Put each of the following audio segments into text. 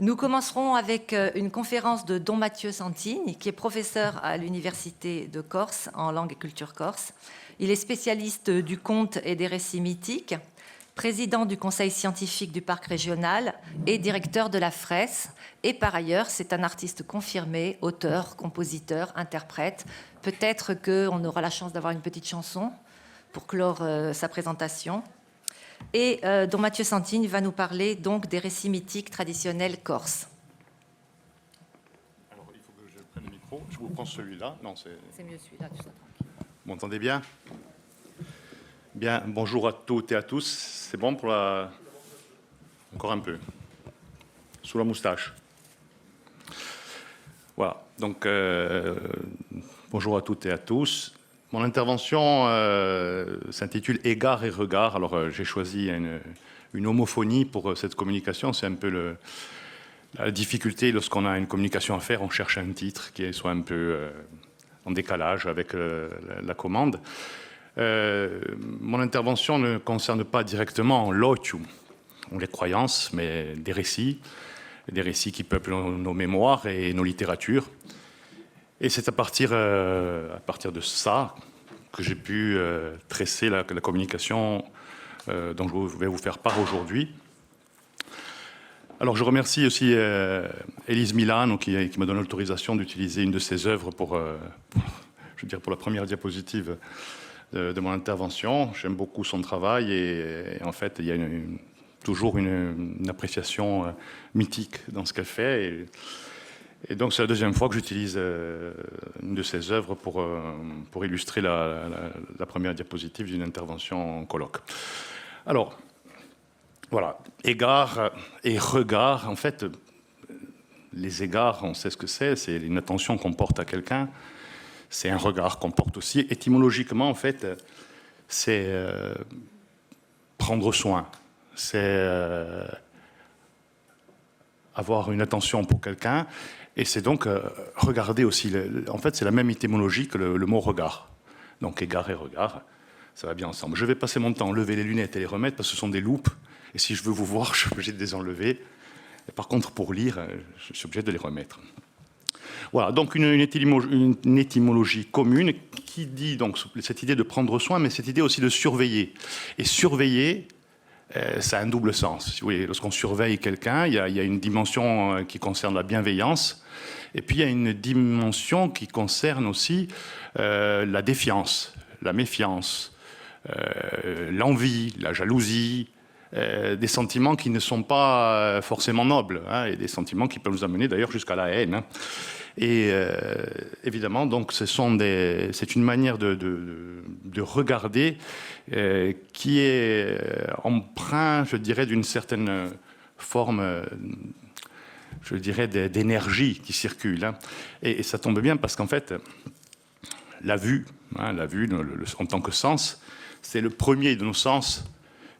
Nous commencerons avec une conférence de Don Mathieu Santigne, qui est professeur à l'Université de Corse en langue et culture corse. Il est spécialiste du conte et des récits mythiques, président du conseil scientifique du parc régional et directeur de la FRES. Et par ailleurs, c'est un artiste confirmé, auteur, compositeur, interprète. Peut-être qu'on aura la chance d'avoir une petite chanson pour clore sa présentation. Et Don Mathieu Santigne va nous parler donc des récits mythiques traditionnels corses. Alors, il faut que je prenne le micro. Je vous prends celui-là. Non, c'est mieux celui-là, tu sais, tranquille. Vous m'entendez bien? Bien, bonjour à toutes et à tous. C'est bon pour la... Encore un peu. Sous la moustache. Voilà. Donc, bonjour à toutes et à tous. Mon intervention s'intitule « Égards et regards ». Alors, j'ai choisi une homophonie pour cette communication. C'est un peu la difficulté lorsqu'on a une communication à faire. On cherche un titre qui soit un peu en décalage avec la commande. Mon intervention ne concerne pas directement l'otium, les croyances, mais des récits qui peuplent nos mémoires et nos littératures. Et c'est à partir de ça que j'ai pu tresser la communication dont je vais vous faire part aujourd'hui. Alors je remercie aussi Élise Milano qui me donne l'autorisation d'utiliser une de ses œuvres pour la première diapositive de mon intervention. J'aime beaucoup son travail et en fait il y a toujours une appréciation mythique dans ce qu'elle fait. Et donc, c'est la deuxième fois que j'utilise une de ses œuvres pour illustrer la première diapositive d'une intervention en colloque. Alors, voilà, égards et regards. En fait, les égards, on sait ce que c'est une attention qu'on porte à quelqu'un. C'est un regard qu'on porte aussi. Étymologiquement, en fait, c'est prendre soin. C'est avoir une attention pour quelqu'un. Et c'est donc regarder aussi. En fait, c'est la même étymologie que le mot regard. Donc, égard et regard, ça va bien ensemble. Je vais passer mon temps à lever les lunettes et les remettre parce que ce sont des loupes. Et si je veux vous voir, je suis obligé de les enlever. Et par contre, pour lire, je suis obligé de les remettre. Voilà, donc une étymologie commune qui dit donc cette idée de prendre soin, mais cette idée aussi de surveiller. Et surveiller, ça a un double sens. Si vous voulez, lorsqu'on surveille quelqu'un, il y a une dimension qui concerne la bienveillance, et puis il y a une dimension qui concerne aussi la défiance, la méfiance, l'envie, la jalousie, des sentiments qui ne sont pas forcément nobles, et des sentiments qui peuvent nous amener d'ailleurs jusqu'à la haine. Et évidemment, donc, c'est une manière de regarder qui est empreint, je dirais, d'une certaine forme, je dirais, d'énergie qui circule. Et ça tombe bien parce qu'en fait, la vue en tant que sens, c'est le premier de nos sens,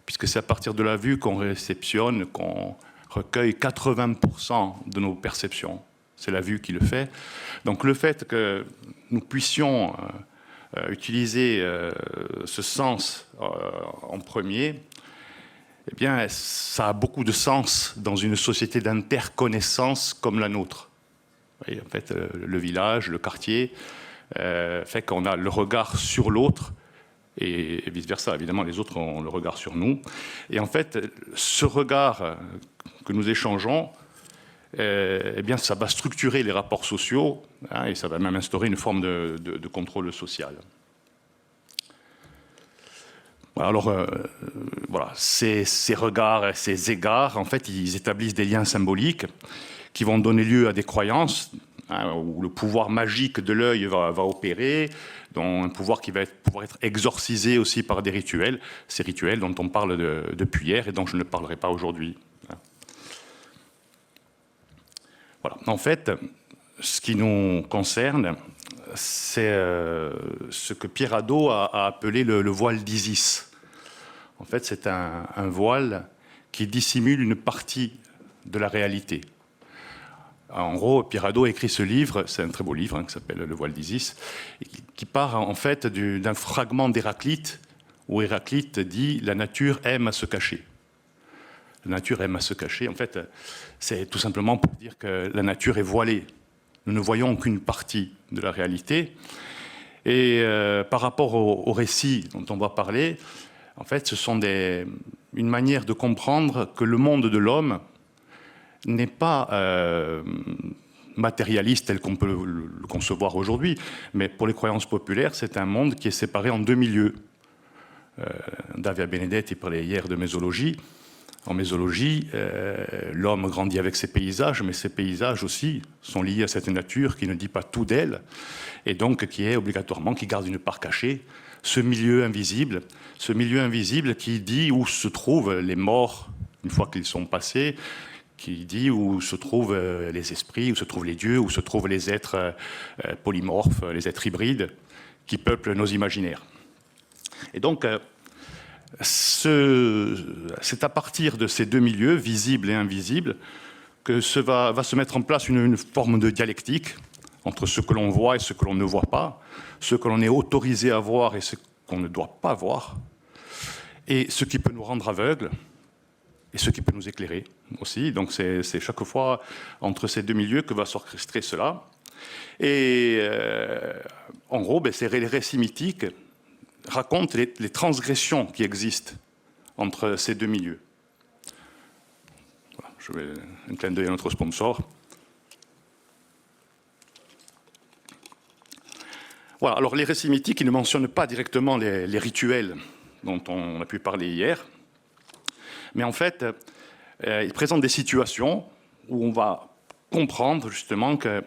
puisque c'est à partir de la vue qu'on réceptionne, qu'on recueille 80% de nos perceptions. C'est la vue qui le fait. Donc le fait que nous puissions utiliser ce sens en premier, eh bien, ça a beaucoup de sens dans une société d'interconnaissance comme la nôtre. Vous voyez, en fait, le village, le quartier, fait qu'on a le regard sur l'autre et vice-versa. Évidemment, les autres ont le regard sur nous. Et en fait, ce regard que nous échangeons, eh bien, ça va structurer les rapports sociaux et ça va même instaurer une forme de contrôle social. Alors, voilà, ces regards, ces égards, en fait, ils établissent des liens symboliques qui vont donner lieu à des croyances où le pouvoir magique de l'œil va opérer, dont un pouvoir qui va pouvoir être exorcisé aussi par des rituels, ces rituels dont on parle depuis hier et dont je ne parlerai pas aujourd'hui. Voilà. En fait, ce qui nous concerne, c'est ce que Pierre Hadot a appelé le voile d'Isis. En fait, c'est un voile qui dissimule une partie de la réalité. En gros, Pierre Hadot a écrit ce livre, c'est un très beau livre qui s'appelle Le voile d'Isis, qui part en fait d'un fragment d'Héraclite, où Héraclite dit « La nature aime à se cacher ». La nature aime à se cacher. En fait, c'est tout simplement pour dire que la nature est voilée. Nous ne voyons qu'une partie de la réalité. Et par rapport au récit dont on va parler, en fait, ce sont une manière de comprendre que le monde de l'homme n'est pas matérialiste tel qu'on peut le concevoir aujourd'hui, mais pour les croyances populaires, c'est un monde qui est séparé en deux milieux. Davia Benedetti parlait hier de mésologie. En mésologie, l'homme grandit avec ses paysages, mais ces paysages aussi sont liés à cette nature qui ne dit pas tout d'elle, et donc qui garde une part cachée, ce milieu invisible qui dit où se trouvent les morts une fois qu'ils sont passés, qui dit où se trouvent les esprits, où se trouvent les dieux, où se trouvent les êtres polymorphes, les êtres hybrides qui peuplent nos imaginaires. Et donc, c'est à partir de ces deux milieux, visibles et invisibles, que va se mettre en place une forme de dialectique entre ce que l'on voit et ce que l'on ne voit pas, ce que l'on est autorisé à voir et ce qu'on ne doit pas voir, et ce qui peut nous rendre aveugles, et ce qui peut nous éclairer aussi. Donc c'est chaque fois entre ces deux milieux que va s'orchestrer cela. Et en gros, ces récits mythiques racontent les transgressions qui existent entre ces deux milieux. Voilà, je vais un clin d'œil à notre sponsor. Voilà, alors les récits mythiques, ils ne mentionnent pas directement les rituels dont on a pu parler hier, mais en fait, ils présentent des situations où on va comprendre justement que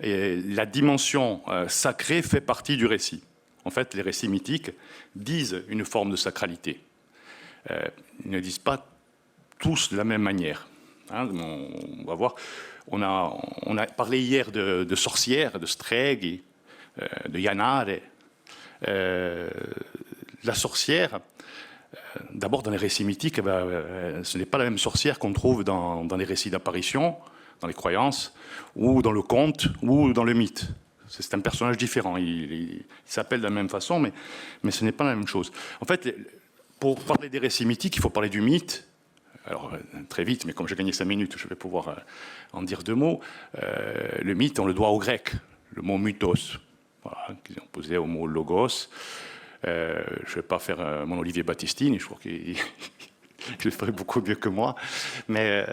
la dimension sacrée fait partie du récit. En fait, les récits mythiques disent une forme de sacralité. Ils ne disent pas tous de la même manière. Hein, on va voir. On a parlé hier de sorcières, de streghe, de janare. La sorcière, d'abord dans les récits mythiques, ce n'est pas la même sorcière qu'on trouve dans les récits d'apparition, dans les croyances, ou dans le conte, ou dans le mythe. C'est un personnage différent. Il s'appelle de la même façon, mais ce n'est pas la même chose. En fait, pour parler des récits mythiques, il faut parler du mythe. Alors, très vite, mais comme j'ai gagné 5 minutes, je vais pouvoir en dire 2 mots. Le mythe, on le doit aux Grecs, le mot mythos, voilà, qui est opposé au mot logos. Je ne vais pas faire mon Olivier Battistini, je crois qu'il le ferait beaucoup mieux que moi. Mais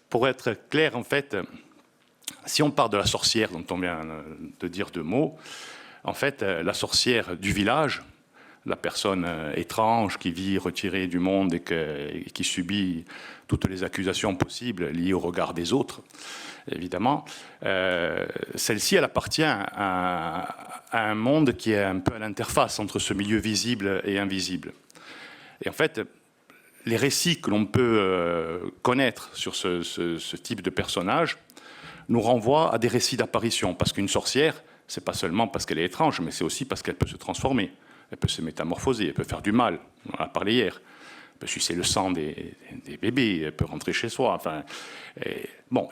pour être clair, en fait, si on part de la sorcière dont on vient de dire 2 mots, en fait, la sorcière du village, la personne étrange qui vit retirée du monde et qui subit toutes les accusations possibles liées au regard des autres, évidemment, celle-ci, elle appartient à un monde qui est un peu à l'interface entre ce milieu visible et invisible. Et en fait, les récits que l'on peut connaître sur ce type de personnage nous renvoient à des récits d'apparition, parce qu'une sorcière, c'est pas seulement parce qu'elle est étrange, mais c'est aussi parce qu'elle peut se transformer. Elle peut se métamorphoser, elle peut faire du mal, on en a parlé hier. Elle peut sucer le sang des bébés, elle peut rentrer chez soi. Enfin,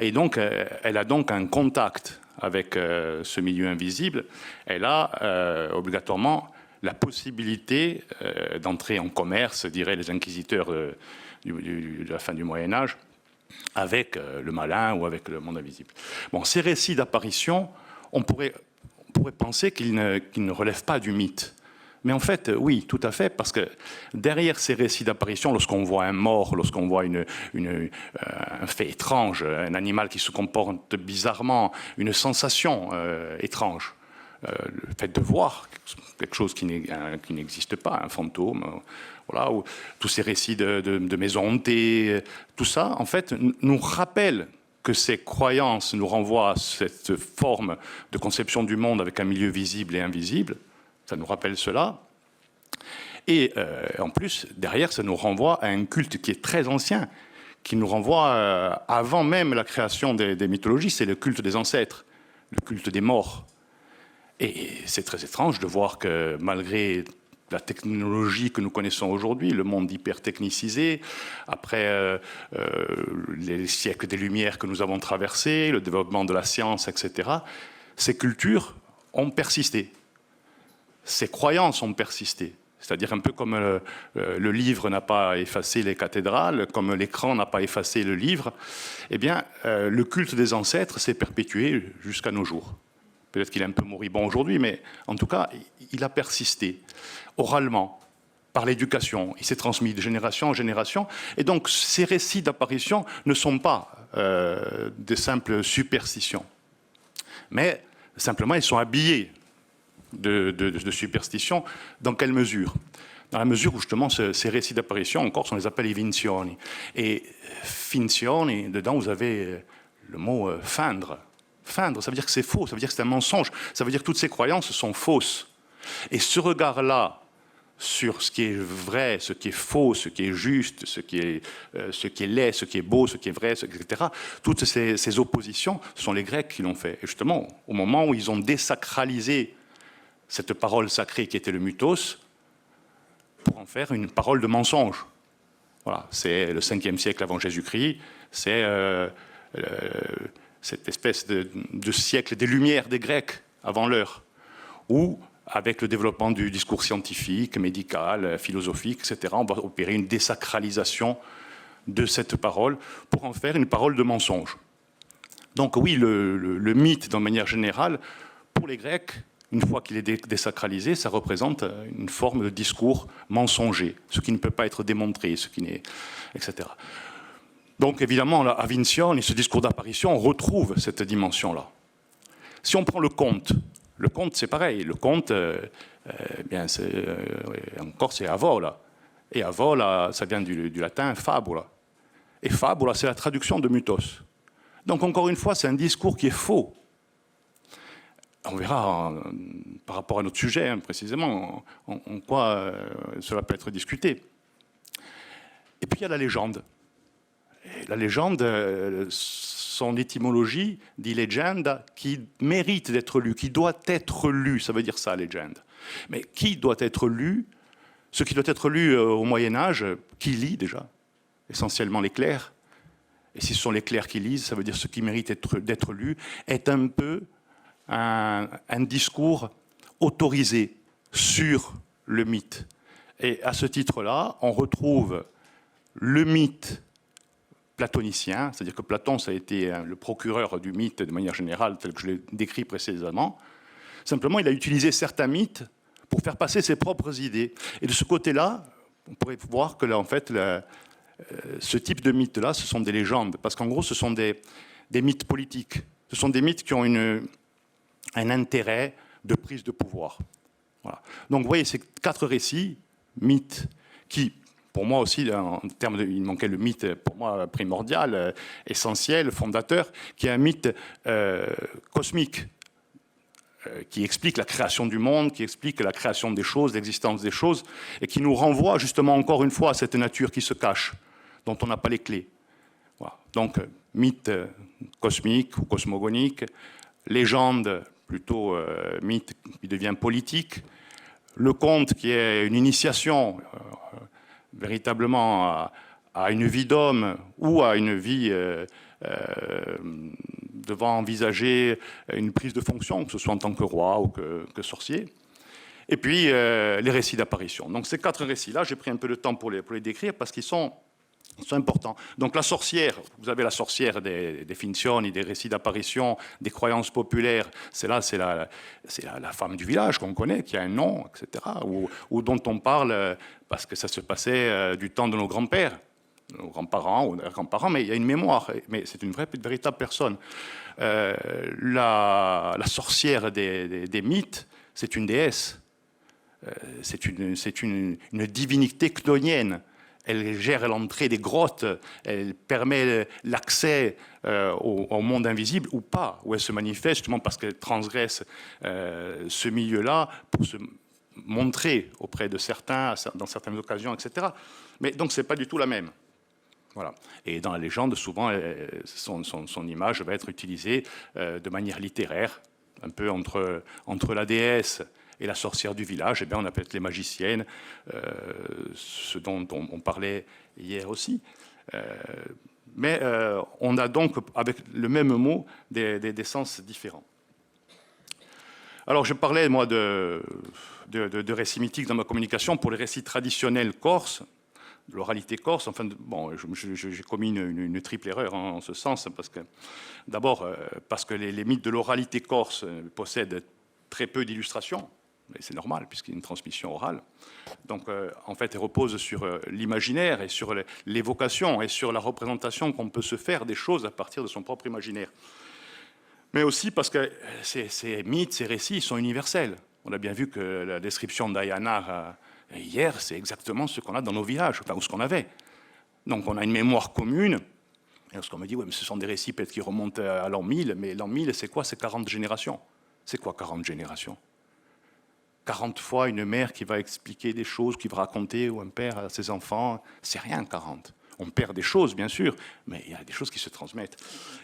et donc, elle a donc un contact avec ce milieu invisible. Elle a obligatoirement la possibilité d'entrer en commerce, diraient les inquisiteurs de la fin du Moyen-Âge, avec le malin ou avec le monde invisible. Bon, ces récits d'apparition, on pourrait penser qu'ils ne relèvent pas du mythe. Mais en fait, oui, tout à fait, parce que derrière ces récits d'apparition, lorsqu'on voit un mort, lorsqu'on voit un fait étrange, un animal qui se comporte bizarrement, une sensation étrange, le fait de voir quelque chose qui n'existe pas, un fantôme, voilà, ou tous ces récits de maisons hantées, tout ça, en fait, nous rappelle que ces croyances nous renvoient à cette forme de conception du monde avec un milieu visible et invisible. Ça nous rappelle cela. Et en plus, derrière, ça nous renvoie à un culte qui est très ancien, qui nous renvoie avant même la création des mythologies, c'est le culte des ancêtres, le culte des morts. Et c'est très étrange de voir que malgré la technologie que nous connaissons aujourd'hui, le monde hyper technicisé, après les siècles des Lumières que nous avons traversés, le développement de la science, etc., ces cultures ont persisté. Ces croyances ont persisté. C'est-à-dire un peu comme le livre n'a pas effacé les cathédrales, comme l'écran n'a pas effacé le livre, eh bien, le culte des ancêtres s'est perpétué jusqu'à nos jours. Peut-être qu'il est un peu moribond aujourd'hui, mais en tout cas, il a persisté oralement, par l'éducation. Il s'est transmis de génération en génération. Et donc, ces récits d'apparition ne sont pas des simples superstitions, mais simplement, ils sont habillés de superstition. Dans quelle mesure? Dans la mesure où justement ces récits d'apparition, en Corse, on les appelle i vincioni. Et finzioni, dedans vous avez le mot feindre. Feindre, ça veut dire que c'est faux, ça veut dire que c'est un mensonge, ça veut dire que toutes ces croyances sont fausses. Et ce regard-là sur ce qui est vrai, ce qui est faux, ce qui est juste, ce qui est laid, ce qui est beau, ce qui est vrai, etc. Toutes ces oppositions, ce sont les Grecs qui l'ont fait. Et justement, au moment où ils ont désacralisé cette parole sacrée qui était le mythos, pour en faire une parole de mensonge. Voilà, c'est le 5e siècle avant Jésus-Christ, c'est cette espèce de siècle des Lumières des Grecs avant l'heure, où, avec le développement du discours scientifique, médical, philosophique, etc., on va opérer une désacralisation de cette parole pour en faire une parole de mensonge. Donc oui, le mythe, d'une manière générale, pour les Grecs, une fois qu'il est désacralisé, ça représente une forme de discours mensonger, ce qui ne peut pas être démontré, ce qui n'est, etc. Donc évidemment, à Vincione, ce discours d'apparition, on retrouve cette dimension-là. Si on prend le conte c'est pareil. Le conte, bien, encore c'est avola. Et avola, ça vient du latin fabula. Et fabula, c'est la traduction de mythos. Donc encore une fois, c'est un discours qui est faux. On verra par rapport à notre sujet, précisément, en quoi cela peut être discuté. Et puis il y a la légende. Et la légende, son étymologie dit légende, qui mérite d'être lue, qui doit être lue, ça veut dire ça, légende. Mais qui doit être lu? Ce qui doit être lu au Moyen-Âge, qui lit déjà? Essentiellement les clercs. Et si ce sont les clercs qui lisent, ça veut dire ce qui mérite d'être lu, est un peu un discours autorisé sur le mythe. Et à ce titre-là, on retrouve le mythe platonicien, c'est-à-dire que Platon, ça a été le procureur du mythe de manière générale, tel que je l'ai décrit précédemment. Simplement, il a utilisé certains mythes pour faire passer ses propres idées. Et de ce côté-là, on pourrait voir que là, en fait, ce type de mythes-là, ce sont des légendes, parce qu'en gros, ce sont des mythes politiques. Ce sont des mythes qui ont un intérêt de prise de pouvoir. Voilà. Donc vous voyez, ces 4 récits, mythes, qui, pour moi aussi, en termes il manquait le mythe, pour moi, primordial, essentiel, fondateur, qui est un mythe cosmique, qui explique la création du monde, qui explique la création des choses, l'existence des choses, et qui nous renvoie justement encore une fois à cette nature qui se cache, dont on n'a pas les clés. Voilà. Donc, mythe cosmique ou cosmogonique, légende, plutôt mythe qui devient politique, le conte qui est une initiation véritablement à une vie d'homme ou à une vie devant envisager une prise de fonction, que ce soit en tant que roi ou que sorcier. Et puis les récits d'apparition. Donc ces 4 récits-là, j'ai pris un peu de temps pour les décrire parce qu'ils sont importants. Donc la sorcière, vous avez la sorcière des finzioni, des récits d'apparition, des croyances populaires. C'est la femme du village qu'on connaît, qui a un nom, etc. Ou dont on parle parce que ça se passait du temps de nos grands-pères, nos grands-parents ou nos grands-parents, mais il y a une mémoire. Mais c'est une véritable personne. La sorcière des mythes, c'est une déesse. C'est une divinité chnonienne. Elle gère l'entrée des grottes, elle permet l'accès au monde invisible ou pas, où elle se manifeste justement parce qu'elle transgresse ce milieu-là pour se montrer auprès de certains, dans certaines occasions, etc. Mais donc c'est pas du tout la même. Voilà. Et dans la légende, souvent, son image va être utilisée de manière littéraire, un peu entre la déesse et la sorcière du village, eh bien, on appelle les magiciennes, ce dont on parlait hier aussi. Mais on a donc, avec le même mot, des sens différents. Alors, je parlais, moi, de récits mythiques dans ma communication pour les récits traditionnels corses, de l'oralité corse. Enfin, bon, j'ai commis une triple erreur en ce sens, parce que d'abord parce que les mythes de l'oralité corse possèdent très peu d'illustrations, mais c'est normal puisqu'il y a une transmission orale. Donc, en fait, elle repose sur l'imaginaire et sur l'évocation et sur la représentation qu'on peut se faire des choses à partir de son propre imaginaire. Mais aussi parce que ces mythes, ces récits sont universels. On a bien vu que la description d'Ayanar hier, c'est exactement ce qu'on a dans nos villages, enfin, ou ce qu'on avait. Donc on a une mémoire commune. Et lorsqu'on me dit, ouais, mais ce sont des récits peut-être qui remontent à l'an 1000, mais l'an 1000, c'est quoi? C'est 40 générations. C'est quoi 40 générations? 40 fois une mère qui va expliquer des choses, qui va raconter, ou un père à ses enfants, c'est rien 40. On perd des choses, bien sûr, mais il y a des choses qui se transmettent.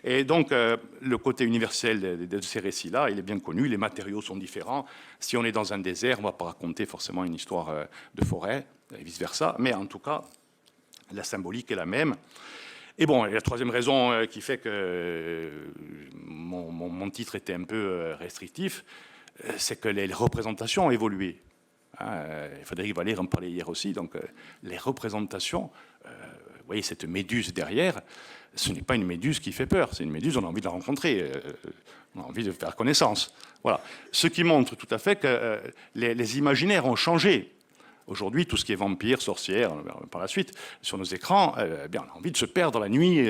Et donc, le côté universel de ces récits-là, il est bien connu, les matériaux sont différents. Si on est dans un désert, on ne va pas raconter forcément une histoire de forêt, et vice-versa, mais en tout cas, la symbolique est la même. Et bon, la troisième raison qui fait que mon titre était un peu restrictif, c'est que les représentations ont évolué. Frédéric Valère en parlait hier aussi, donc les représentations... vous voyez cette méduse derrière, ce n'est pas une méduse qui fait peur, c'est une méduse, on a envie de la rencontrer, on a envie de faire connaissance. Voilà. Ce qui montre tout à fait que les imaginaires ont changé. Aujourd'hui, tout ce qui est vampire, sorcière, par la suite, sur nos écrans, bien, on a envie de se perdre la nuit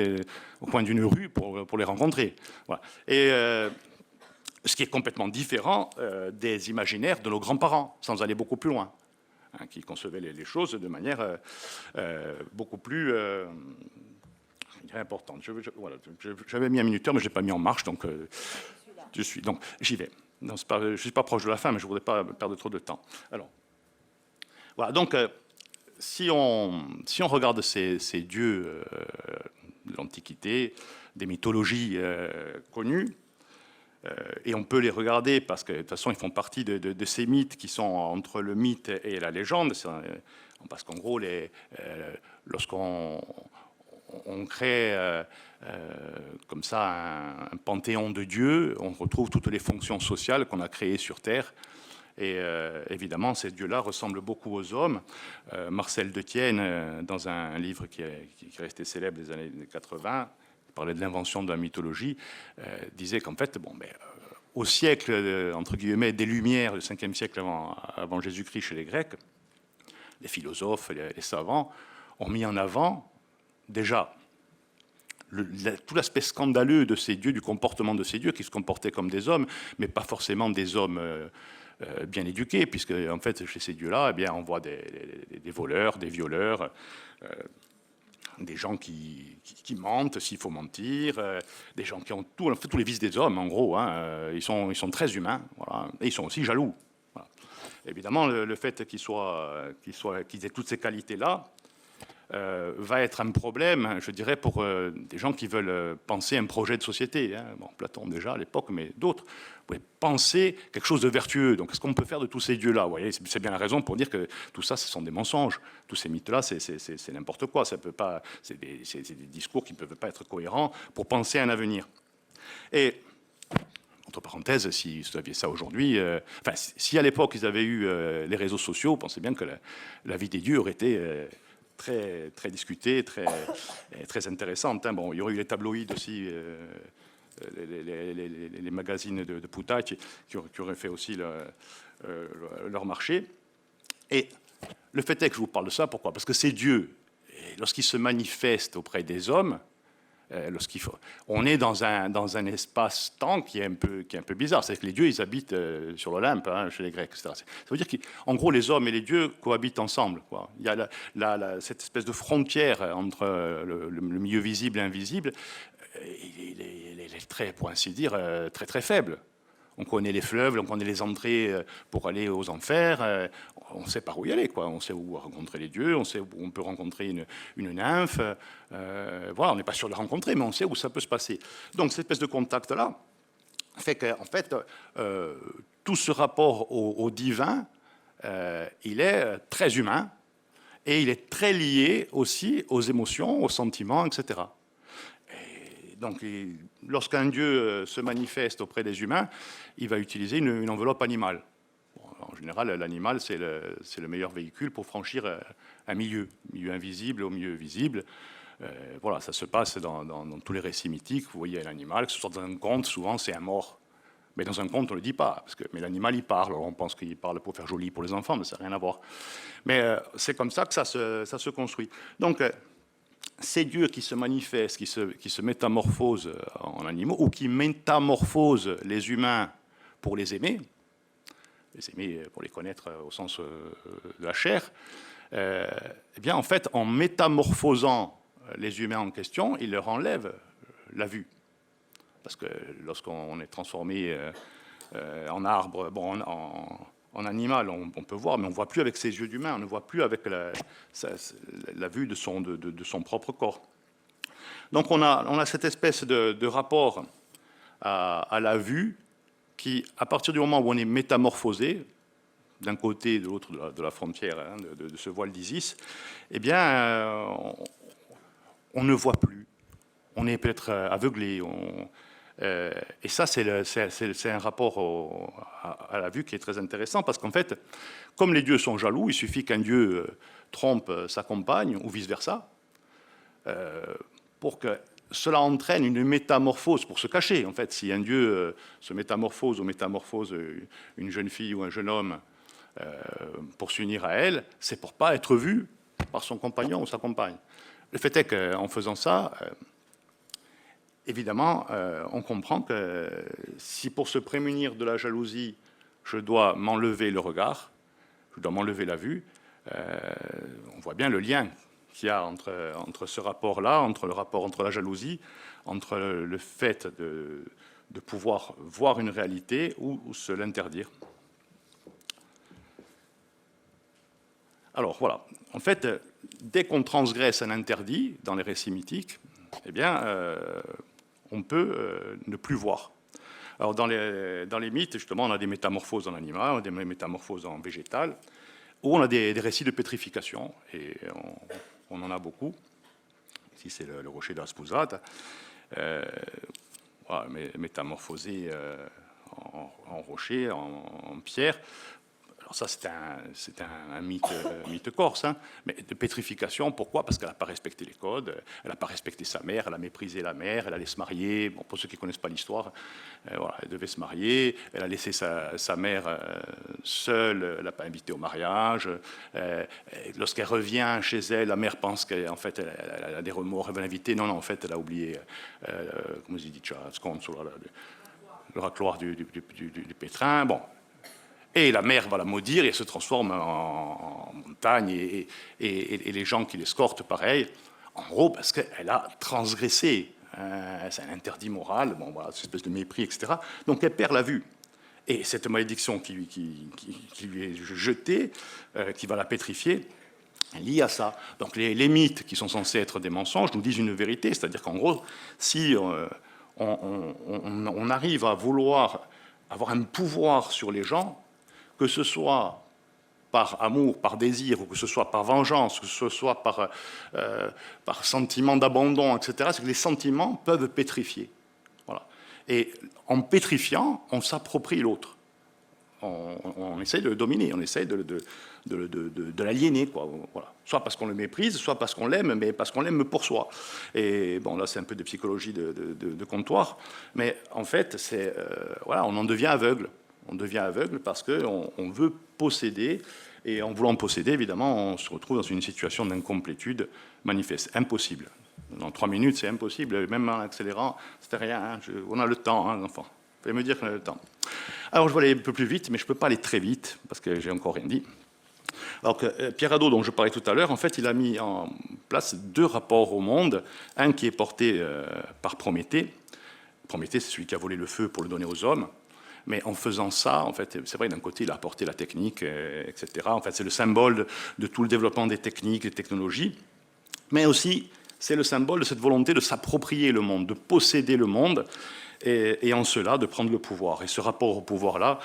au coin d'une rue pour les rencontrer. Voilà. Et ce qui est complètement différent des imaginaires de nos grands-parents, sans aller beaucoup plus loin. Qui concevaient les choses de manière beaucoup plus importante. Voilà, j'avais mis un minuteur, mais je ne l'ai pas mis en marche, donc donc j'y vais. Non, je ne suis pas proche de la fin, mais je ne voudrais pas perdre trop de temps. Alors, voilà, donc si on regarde ces dieux de l'Antiquité, des mythologies connues, et on peut les regarder parce que de toute façon ils font partie de ces mythes qui sont entre le mythe et la légende, parce qu'en gros lorsqu'on crée comme ça un panthéon de dieux, on retrouve toutes les fonctions sociales qu'on a créées sur Terre. Et évidemment, ces dieux-là ressemblent beaucoup aux hommes. Marcel Detienne, dans un livre qui est resté célèbre des années 80, parlait de l'invention de la mythologie, disait qu'en fait, au siècle, entre guillemets, des Lumières, le 5e siècle avant Jésus-Christ chez les Grecs, les philosophes, les savants ont mis en avant déjà tout l'aspect scandaleux de ces dieux, du comportement de ces dieux, qui se comportaient comme des hommes, mais pas forcément des hommes bien éduqués, puisque en fait, chez ces dieux-là, eh bien, on voit des voleurs, des violeurs, des gens qui mentent s'il faut mentir, des gens qui ont en fait, tous les vices des hommes, en gros. Ils sont très humains, voilà, et ils sont aussi jaloux. Voilà. Évidemment, le fait qu'ils aient toutes ces qualités-là va être un problème, je dirais, pour des gens qui veulent penser un projet de société. Bon, Platon déjà à l'époque, mais d'autres. Vous pouvez penser quelque chose de vertueux. Donc, qu'est-ce qu'on peut faire de tous ces dieux-là? Vous voyez, c'est bien la raison pour dire que tout ça, ce sont des mensonges. Tous ces mythes-là, c'est n'importe quoi. Ça peut pas. C'est des discours qui ne peuvent pas être cohérents pour penser à un avenir. Et entre parenthèses, si vous aviez ça aujourd'hui, si à l'époque ils avaient eu les réseaux sociaux, vous pensez bien que la vie des dieux aurait été très, très discutée, très intéressante. Bon, il y aurait eu les tabloïds aussi, les magazines de Pouta qui auraient fait aussi leur marché. Et le fait est que je vous parle de ça, pourquoi? Parce que ces dieux, lorsqu'ils se manifestent auprès des hommes, on est dans un espace-temps qui est un peu bizarre. C'est que les dieux, ils habitent sur l'Olympe, chez les Grecs, etc. Ça veut dire qu'en gros, les hommes et les dieux cohabitent ensemble, quoi. Il y a cette espèce de frontière entre le milieu visible et invisible. Il est très, pour ainsi dire, très très faible. On connaît les fleuves, on connaît les entrées pour aller aux enfers. On sait par où y aller, quoi. On sait où rencontrer les dieux, on sait où on peut rencontrer une nymphe. Voilà, on n'est pas sûr de la rencontrer, mais on sait où ça peut se passer. Donc, cette espèce de contact-là fait qu'en fait, tout ce rapport au divin, il est très humain et il est très lié aussi aux émotions, aux sentiments, etc. Donc, lorsqu'un dieu se manifeste auprès des humains, il va utiliser une enveloppe animale. Bon, En général, l'animal, c'est le meilleur véhicule pour franchir un milieu invisible au milieu visible. Voilà, ça se passe dans tous les récits mythiques. Vous voyez un animal, que ce soit dans un conte, souvent c'est un mort. Mais dans un conte, on ne le dit pas, mais l'animal, il parle. Alors on pense qu'il parle pour faire joli pour les enfants, mais ça n'a rien à voir. Mais c'est comme ça que ça se construit. Donc, ces dieux qui se manifestent, qui se métamorphosent en animaux, ou qui métamorphosent les humains pour les aimer pour les connaître au sens de la chair, eh bien, en fait, en métamorphosant les humains en question, ils leur enlèvent la vue. Parce que lorsqu'on est transformé en arbre, bon, en animal, on peut voir, mais on ne voit plus avec ses yeux d'humain, on ne voit plus avec la vue de son propre corps. Donc on a cette espèce de rapport à la vue qui, à partir du moment où on est métamorphosé, d'un côté et de l'autre de la frontière de ce voile d'Isis, eh bien, on ne voit plus. On est peut-être aveuglé. Et ça, c'est un rapport à la vue qui est très intéressant, parce qu'en fait, comme les dieux sont jaloux, il suffit qu'un dieu trompe sa compagne, ou vice-versa, pour que cela entraîne une métamorphose pour se cacher. En fait, si un dieu se métamorphose ou métamorphose une jeune fille ou un jeune homme pour s'unir à elle, c'est pour ne pas être vu par son compagnon ou sa compagne. Le fait est qu'en faisant ça, évidemment, on comprend que si pour se prémunir de la jalousie, je dois m'enlever le regard, je dois m'enlever la vue, on voit bien le lien qu'il y a entre ce rapport-là, entre le rapport entre la jalousie, entre le fait de pouvoir voir une réalité ou se l'interdire. Alors voilà, en fait, dès qu'on transgresse un interdit dans les récits mythiques, eh bien, on peut ne plus voir. Alors dans les mythes, justement, on a des métamorphoses en animal, on a des métamorphoses en végétal, où on a des récits de pétrification, et on en a beaucoup. Ici, c'est le rocher d'Aspuzat, voilà, métamorphosé en rocher, en pierre. Alors ça, c'est un mythe corse, hein. Mais de pétrification, pourquoi? Parce qu'elle n'a pas respecté les codes, elle n'a pas respecté sa mère, elle a méprisé la mère, elle allait se marier. Bon, pour ceux qui ne connaissent pas l'histoire, voilà, elle devait se marier, elle a laissé sa mère seule, elle n'a pas invité au mariage. Lorsqu'elle revient chez elle, la mère pense qu'en fait, elle a des remords, elle va l'inviter. Non, en fait, elle a oublié, comment je dis, le racloir du pétrin. Bon. Et la mer va la maudire et elle se transforme en montagne, et les gens qui l'escortent, pareil, en gros, parce qu'elle a transgressé. C'est un interdit moral, bon, voilà, cette espèce de mépris, etc. Donc elle perd la vue. Et cette malédiction qui lui est jetée, qui va la pétrifier, liée à ça. Donc les mythes qui sont censés être des mensonges nous disent une vérité, c'est-à-dire qu'en gros, si on arrive à vouloir avoir un pouvoir sur les gens, que ce soit par amour, par désir, ou que ce soit par vengeance, que ce soit par sentiment d'abandon, etc., c'est que les sentiments peuvent pétrifier. Voilà. Et en pétrifiant, on s'approprie l'autre. On essaie de le dominer, on essaie de l'aliéner, quoi. Voilà. Soit parce qu'on le méprise, soit parce qu'on l'aime, mais parce qu'on l'aime pour soi. Et bon, là, c'est un peu de psychologie de comptoir, mais en fait, voilà, on en devient aveugle. On devient aveugle parce qu'on veut posséder, et en voulant posséder, évidemment, on se retrouve dans une situation d'incomplétude manifeste. Impossible. Dans 3 minutes, c'est impossible, même en accélérant, c'était rien. Hein. On a le temps, hein, enfants. Vous pouvez me dire qu'on a le temps. Alors, je vais aller un peu plus vite, mais je ne peux pas aller très vite, parce que j'ai encore rien dit. Alors que Pierre Hadot, dont je parlais tout à l'heure, en fait, il a mis en place 2 rapports au monde. Un qui est porté par Prométhée. Prométhée, c'est celui qui a volé le feu pour le donner aux hommes. Mais en faisant ça, en fait, c'est vrai, d'un côté, il a apporté la technique, etc. En fait, c'est le symbole de tout le développement des techniques, des technologies. Mais aussi, c'est le symbole de cette volonté de s'approprier le monde, de posséder le monde, et en cela, de prendre le pouvoir. Et ce rapport au pouvoir-là,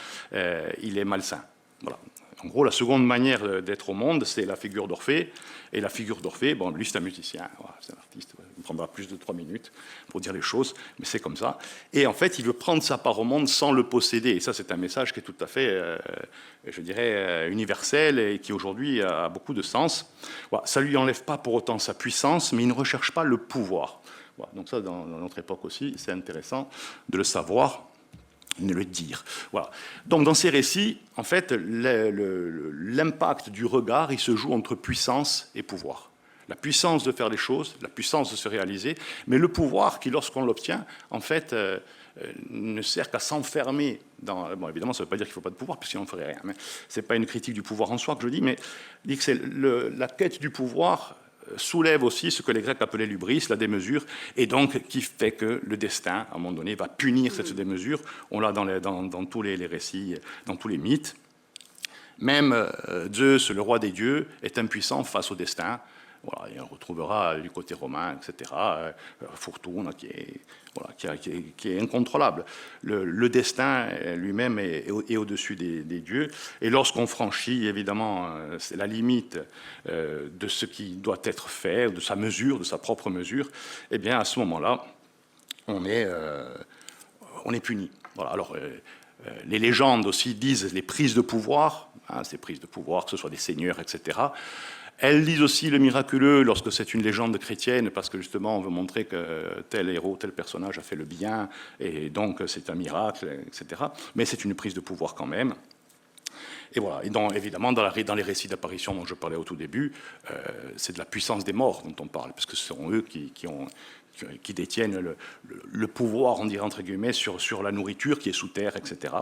il est malsain. Voilà. En gros, la seconde manière d'être au monde, c'est la figure d'Orphée. Et la figure d'Orphée, bon, lui, c'est un musicien, voilà, c'est un artiste, il prendra plus de 3 minutes pour dire les choses, mais c'est comme ça. Et en fait, il veut prendre sa part au monde sans le posséder. Et ça, c'est un message qui est tout à fait, je dirais, universel et qui aujourd'hui a beaucoup de sens. Voilà, ça ne lui enlève pas pour autant sa puissance, mais il ne recherche pas le pouvoir. Voilà, donc ça, dans notre époque aussi, c'est intéressant de le savoir, de le dire. Voilà. Donc dans ces récits, en fait, l'impact du regard, il se joue entre puissance et pouvoir. La puissance de faire les choses, la puissance de se réaliser, mais le pouvoir qui, lorsqu'on l'obtient, en fait, ne sert qu'à s'enfermer dans... Bon, évidemment, ça ne veut pas dire qu'il ne faut pas de pouvoir, puisqu'il n'en ferait rien. Mais ce n'est pas une critique du pouvoir en soi que je dis, mais je dis que c'est la quête du pouvoir soulève aussi ce que les Grecs appelaient l'hubris, la démesure, et donc qui fait que le destin, à un moment donné, va punir cette démesure. On l'a dans tous les récits, dans tous les mythes. Même Zeus, le roi des dieux, est impuissant face au destin. Voilà, et on retrouvera du côté romain, etc., Fortune, qui est incontrôlable. Le destin lui-même est au-dessus des dieux. Et lorsqu'on franchit, évidemment, c'est la limite de ce qui doit être fait, de sa mesure, de sa propre mesure, eh bien, à ce moment-là, on est puni. Voilà, alors, les légendes aussi disent les prises de pouvoir, ces prises de pouvoir, que ce soit des seigneurs, etc., elles disent aussi le miraculeux lorsque c'est une légende chrétienne, parce que justement on veut montrer que tel héros, tel personnage a fait le bien, et donc c'est un miracle, etc. Mais c'est une prise de pouvoir quand même. Et voilà. Et évidemment, dans les récits d'apparition dont je parlais au tout début, c'est de la puissance des morts dont on parle, parce que ce sont eux qui détiennent le pouvoir, on dirait entre guillemets, sur la nourriture qui est sous terre, etc.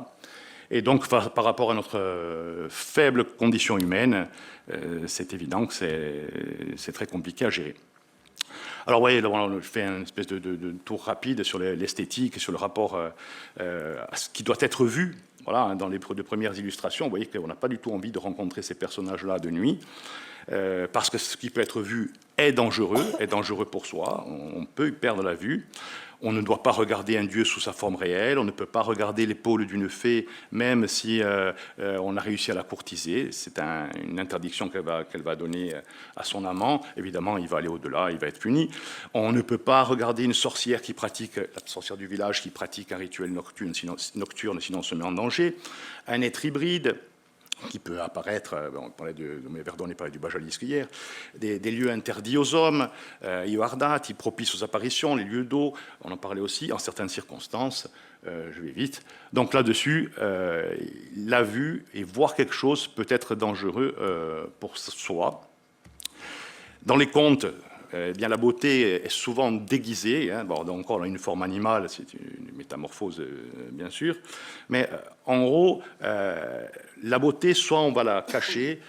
Et donc, par rapport à notre faible condition humaine, c'est évident que c'est très compliqué à gérer. Alors, vous voyez, je fais une espèce de tour rapide sur l'esthétique, sur le rapport à ce qui doit être vu. Voilà, dans les deux premières illustrations, vous voyez qu'on n'a pas du tout envie de rencontrer ces personnages-là de nuit, parce que ce qui peut être vu est dangereux pour soi, on peut y perdre la vue. On ne doit pas regarder un dieu sous sa forme réelle, on ne peut pas regarder l'épaule d'une fée, même si on a réussi à la courtiser. C'est une interdiction qu'elle va donner à son amant. Évidemment, il va aller au-delà, il va être puni. On ne peut pas regarder une sorcière la sorcière du village qui pratique un rituel nocturne, sinon se met en danger. Un être hybride qui peut apparaître, on parlait Verdon parlait du bajalisque hier, des lieux interdits aux hommes, Ioardat, propice aux apparitions, les lieux d'eau, on en parlait aussi, en certaines circonstances, je vais vite. Donc là-dessus, la vue et voir quelque chose peut être dangereux pour soi. Dans les contes, eh bien, la beauté est souvent déguisée. Bon, donc on a une forme animale, c'est une métamorphose, bien sûr. Mais en gros, la beauté, soit on va la cacher,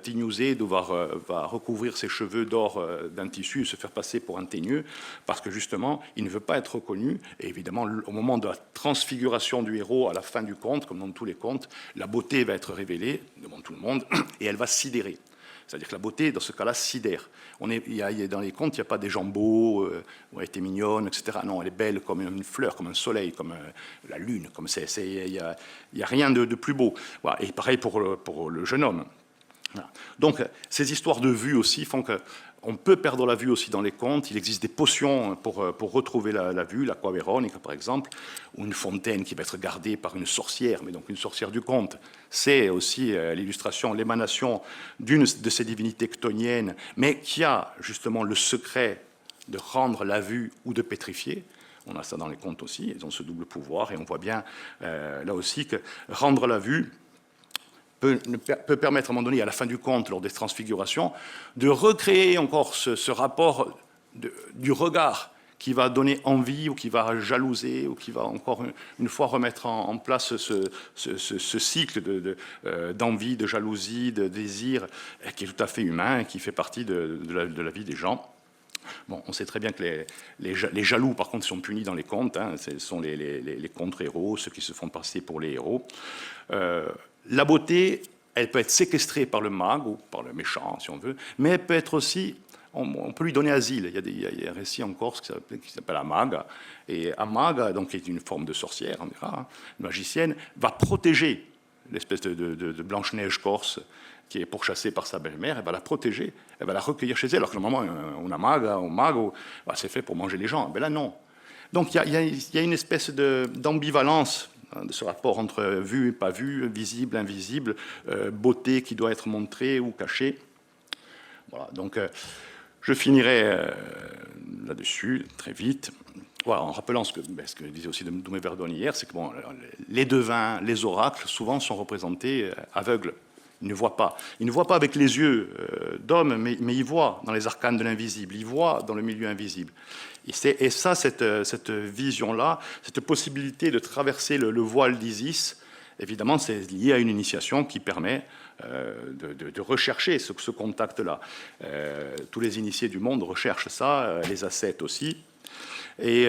Tignouze va recouvrir ses cheveux d'or d'un tissu et se faire passer pour un teigneux, parce que justement, il ne veut pas être reconnu. Et évidemment, au moment de la transfiguration du héros, à la fin du conte, comme dans tous les contes, la beauté va être révélée devant tout le monde et elle va sidérer. C'est-à-dire que la beauté, dans ce cas-là, sidère. Dans les contes, il n'y a pas des gens beaux, elle était mignonne, etc. Non, elle est belle comme une fleur, comme un soleil, comme la lune. Il n'y a rien de plus beau. Voilà. Et pareil pour le jeune homme. Voilà. Donc, ces histoires de vue aussi font qu'on peut perdre la vue aussi dans les contes. Il existe des potions pour retrouver la vue, l'Aqua Veronica par exemple, ou une fontaine qui va être gardée par une sorcière, mais donc une sorcière du conte. C'est aussi l'illustration, l'émanation d'une de ces divinités chtoniennes, mais qui a justement le secret de rendre la vue ou de pétrifier. On a ça dans les contes aussi, ils ont ce double pouvoir, et on voit bien là aussi que rendre la vue peut permettre à un moment donné, à la fin du conte, lors des transfigurations, de recréer encore ce rapport du regard qui va donner envie ou qui va jalouser ou qui va encore une fois remettre en place ce cycle d'envie, de jalousie, de désir qui est tout à fait humain et qui fait partie de la vie des gens. Bon, on sait très bien que les jaloux, par contre, sont punis dans les contes. Ce sont les contre-héros, ceux qui se font passer pour les héros. La beauté, elle peut être séquestrée par le mage ou par le méchant, si on veut, mais elle peut être aussi, on peut lui donner asile. Il y a un récit en Corse qui s'appelle Amaga. Et Amaga, donc, qui est une forme de sorcière, on dira, une magicienne, va protéger l'espèce de Blanche-Neige corse qui est pourchassée par sa belle-mère, elle va la protéger, elle va la recueillir chez elle, alors que normalement, una maga, un mago, c'est fait pour manger les gens. Ben là, non. Donc il y a une espèce d'ambivalence de ce rapport entre vu et pas vu, visible, invisible, beauté qui doit être montrée ou cachée. Voilà, donc je finirai là-dessus très vite. Voilà, en rappelant ce que disait aussi Doumé Verdon hier, c'est que bon, les devins, les oracles, souvent sont représentés aveugles. Ils ne voient pas. Ils ne voient pas avec les yeux d'homme, mais ils voient dans les arcanes de l'invisible, ils voient dans le milieu invisible. Et ça, cette vision-là, cette possibilité de traverser le voile d'Isis, évidemment, c'est lié à une initiation qui permet de rechercher ce contact-là. Tous les initiés du monde recherchent ça, les ascètes aussi. Et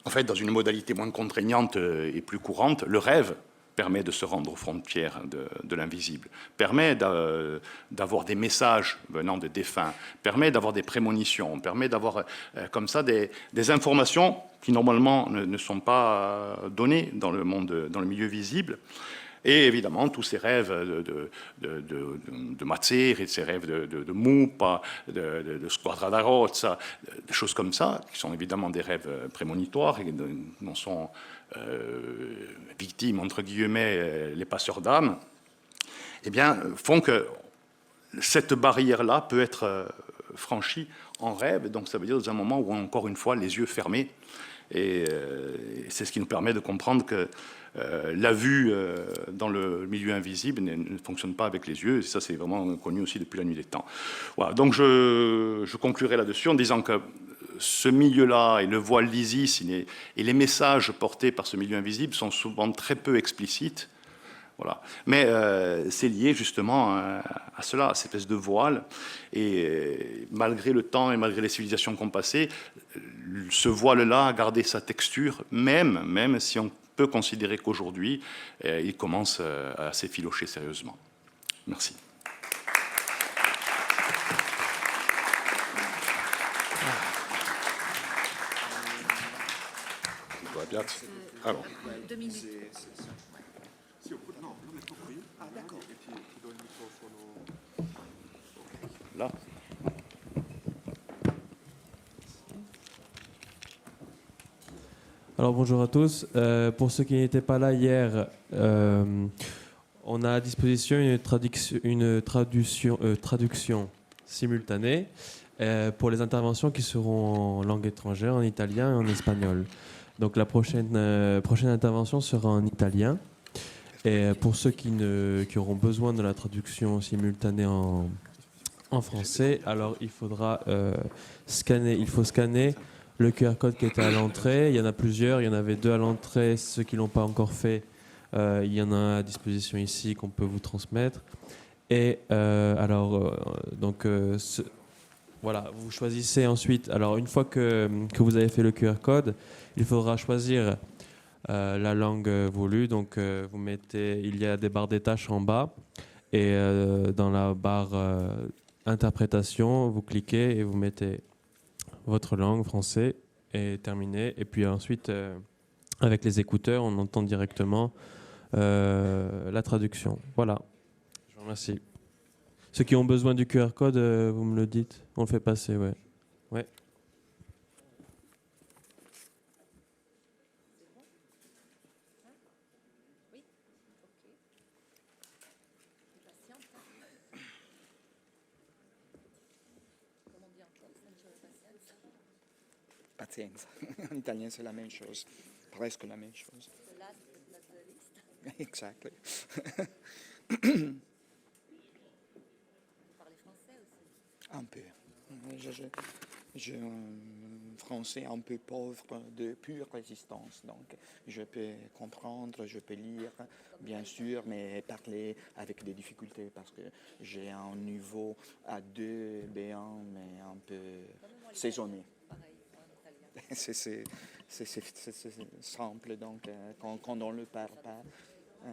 en fait, dans une modalité moins contraignante et plus courante, le rêve permet de se rendre aux frontières de l'invisible, permet d'avoir des messages venant des défunts, permet d'avoir des prémonitions, permet d'avoir comme ça des informations qui normalement ne sont pas données dans le monde, dans le milieu visible. Et évidemment, tous ces rêves de Mazzer, ces rêves de Mupa, de Squadra d'Arozza, des choses comme ça, qui sont évidemment des rêves prémonitoires et dont sont victimes, entre guillemets, les passeurs d'âmes, eh bien, font que cette barrière-là peut être franchie en rêve. Donc ça veut dire dans un moment où on a encore une fois les yeux fermés. Et c'est ce qui nous permet de comprendre que la vue dans le milieu invisible ne fonctionne pas avec les yeux. Et ça, c'est vraiment connu aussi depuis la nuit des temps. Voilà, donc je conclurai là-dessus en disant que ce milieu-là et le voile d'Isis et les messages portés par ce milieu invisible sont souvent très peu explicites. Voilà. Mais c'est lié justement à cela, à cette espèce de voile. Et malgré le temps et malgré les civilisations qu'on passait, ce voile-là a gardé sa texture, même si on peut considérer qu'aujourd'hui, il commence à s'effilocher sérieusement. Merci. Alors. 2 minutes. Là. Alors bonjour à tous. Pour ceux qui n'étaient pas là hier, on a à disposition une traduction simultanée pour les interventions qui seront en langue étrangère, en italien et en espagnol. Donc la prochaine intervention sera en italien. Et pour ceux qui auront besoin de la traduction simultanée en français, alors il faudra scanner le QR code qui était à l'entrée. Il y en a plusieurs, il y en avait 2 à l'entrée. Ceux qui ne l'ont pas encore fait, il y en a un à disposition ici qu'on peut vous transmettre. Et voilà, vous choisissez ensuite. Alors une fois que vous avez fait le QR code, il faudra choisir la langue voulue. Donc vous mettez, il y a des barres des tâches en bas et dans la barre interprétation, vous cliquez et vous mettez votre langue, français, et terminé. Et puis ensuite, avec les écouteurs, on entend directement la traduction. Voilà. Je vous remercie. Ceux qui ont besoin du QR code, vous me le dites. On le fait passer, ouais. Ouais. Pazienza. En italien, c'est la même chose. Presque la même chose. Exactly. Vous parlez français aussi? Un peu. J'ai un français un peu pauvre de pure résistance. Donc, je peux comprendre, je peux lire, bien sûr, mais parler avec des difficultés parce que j'ai un niveau A2, B1, mais un peu saisonné. C'est simple, donc quand on ne le parle pas. Ah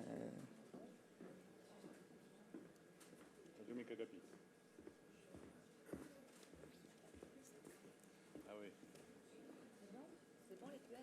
oui. C'est bon les QR?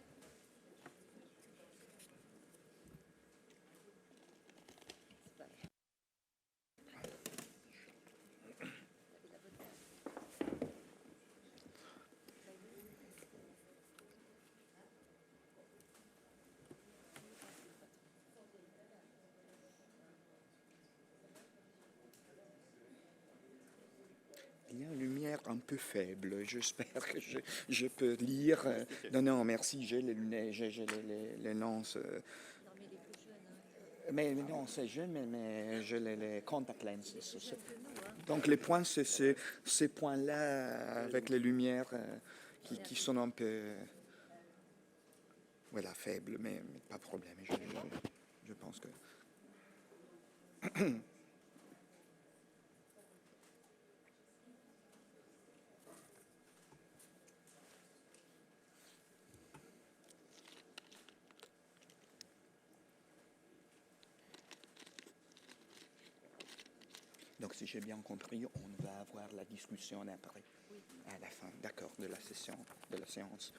un peu faible. J'espère que je peux lire. Non, non, merci, j'ai les lunettes, j'ai les lenses. Mais non, c'est jeune, mais j'ai les contact lenses. Donc les points, c'est ces points-là avec les lumières qui sont un peu voilà, faibles, mais pas de problème. Je pense que... Donc, si j'ai bien compris, on va avoir la discussion après, à la fin, d'accord, de la session, de la séance.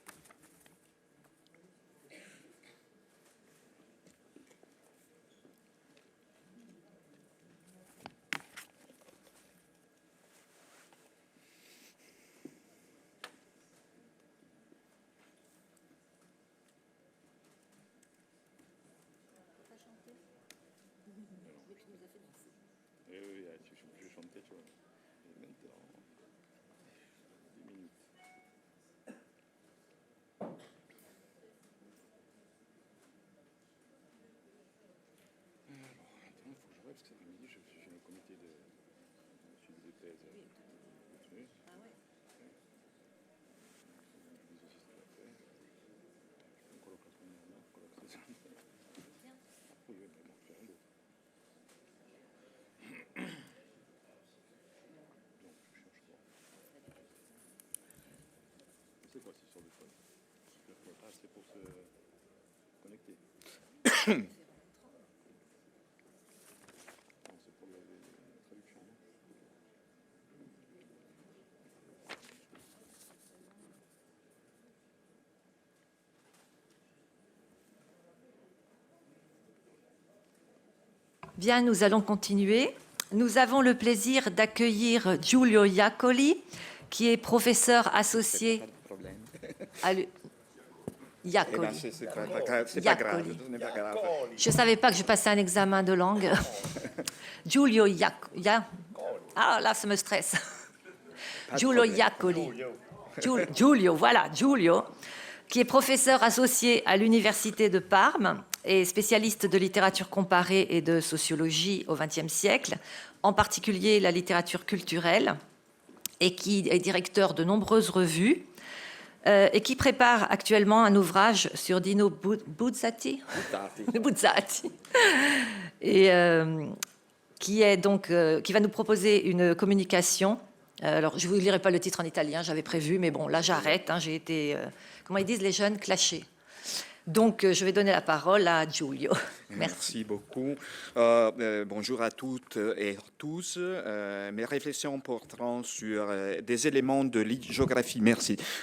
Je chantais, tu vois. Et maintenant, 10 minutes. Alors, attends, il faut que je rêve, cet après-midi, je suis dans le comité de suivi de thèse. Oui. Ah ouais. Les assistants à faire. Je fais un colloque la semaine dernière, colloque cette semaine. Oui, oui, mais bon, je fais rien d'autre. Donc, je cherche quoi. C'est quoi cette histoire de phone? Ah, c'est pour se connecter. Non, c'est pour la traduction. Bien, nous allons continuer. Nous avons le plaisir d'accueillir Giulio Iacoli, qui est professeur associé Pas de problème. à Eh ben, Iacoli. c'est pas grave, ce n'est pas grave. Je ne savais pas que je passais un examen de langue. Giulio Iacoli. Ah, là, ça me stresse. Pas de Giulio problème. Iacoli. Giulio, voilà, Giulio, qui est professeur associé à l'Université de Parme et spécialiste de littérature comparée et de sociologie au XXe siècle, en particulier la littérature culturelle, et qui est directeur de nombreuses revues, et qui prépare actuellement un ouvrage sur Dino Buzzati, Buzzati, et qui va nous proposer une communication. Alors, je ne vous lirai pas le titre en italien, j'avais prévu, mais bon, là, j'arrête. J'ai été, comment ils disent les jeunes, clashés. Donc, je vais donner la parole à Giulio. Merci beaucoup. Bonjour à toutes et à tous. Mes réflexions porteront sur des éléments de géographie,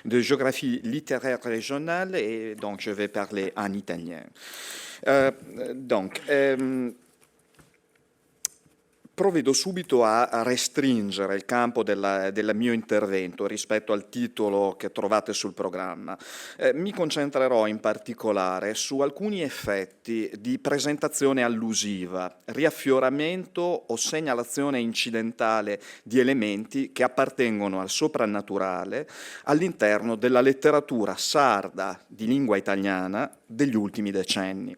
de géographie littéraire régionale, et donc je vais parler en italien. Provvedo subito a restringere il campo del mio intervento rispetto al titolo che trovate sul programma. Mi concentrerò in particolare su alcuni effetti di presentazione allusiva, riaffioramento o segnalazione incidentale di elementi che appartengono al soprannaturale all'interno della letteratura sarda di lingua italiana degli ultimi decenni.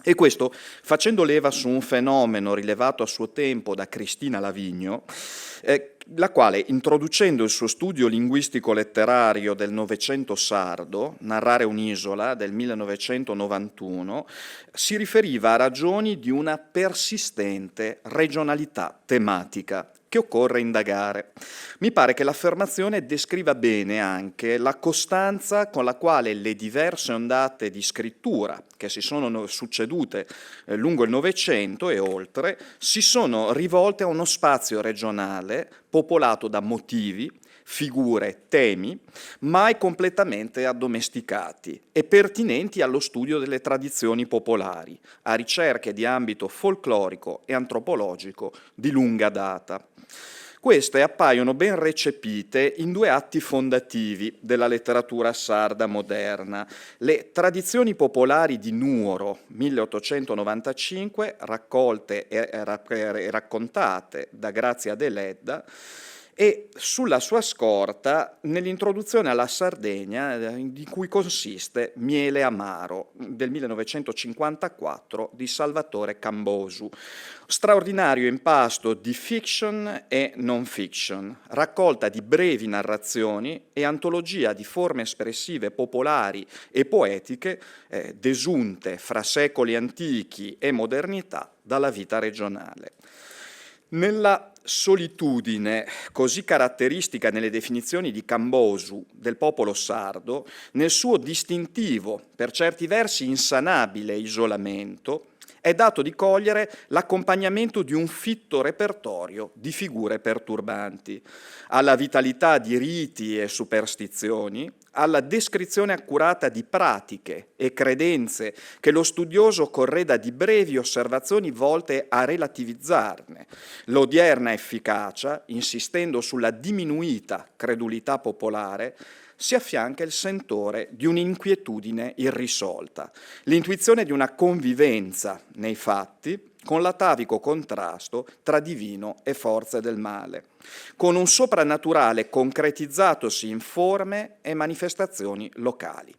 E questo facendo leva su un fenomeno rilevato a suo tempo da Cristina Lavigno, la quale, introducendo il suo studio linguistico-letterario del Novecento sardo, Narrare un'isola, del 1991, si riferiva a ragioni di una persistente regionalità tematica che occorre indagare. Mi pare che l'affermazione descriva bene anche la costanza con la quale le diverse ondate di scrittura che si sono succedute lungo il Novecento e oltre si sono rivolte a uno spazio regionale popolato da motivi, figure, temi, mai completamente addomesticati e pertinenti allo studio delle tradizioni popolari, a ricerche di ambito folclorico e antropologico di lunga data. Queste appaiono ben recepite in due atti fondativi della letteratura sarda moderna. Le tradizioni popolari di Nuoro, 1895, raccolte e raccontate da Grazia Deledda, e sulla sua scorta nell'introduzione alla Sardegna, di cui consiste Miele amaro del 1954 di Salvatore Cambosu. Straordinario impasto di fiction e non fiction, raccolta di brevi narrazioni e antologia di forme espressive popolari e poetiche desunte fra secoli antichi e modernità dalla vita regionale. Nella solitudine, così caratteristica nelle definizioni di Cambosu del popolo sardo, nel suo distintivo, per certi versi insanabile isolamento, è dato di cogliere l'accompagnamento di un fitto repertorio di figure perturbanti, alla vitalità di riti e superstizioni, alla descrizione accurata di pratiche e credenze che lo studioso correda di brevi osservazioni volte a relativizzarne l'odierna efficacia, insistendo sulla diminuita credulità popolare, si affianca il sentore di un'inquietudine irrisolta, l'intuizione di una convivenza nei fatti con l'atavico contrasto tra divino e forze del male, con un soprannaturale concretizzatosi in forme e manifestazioni locali.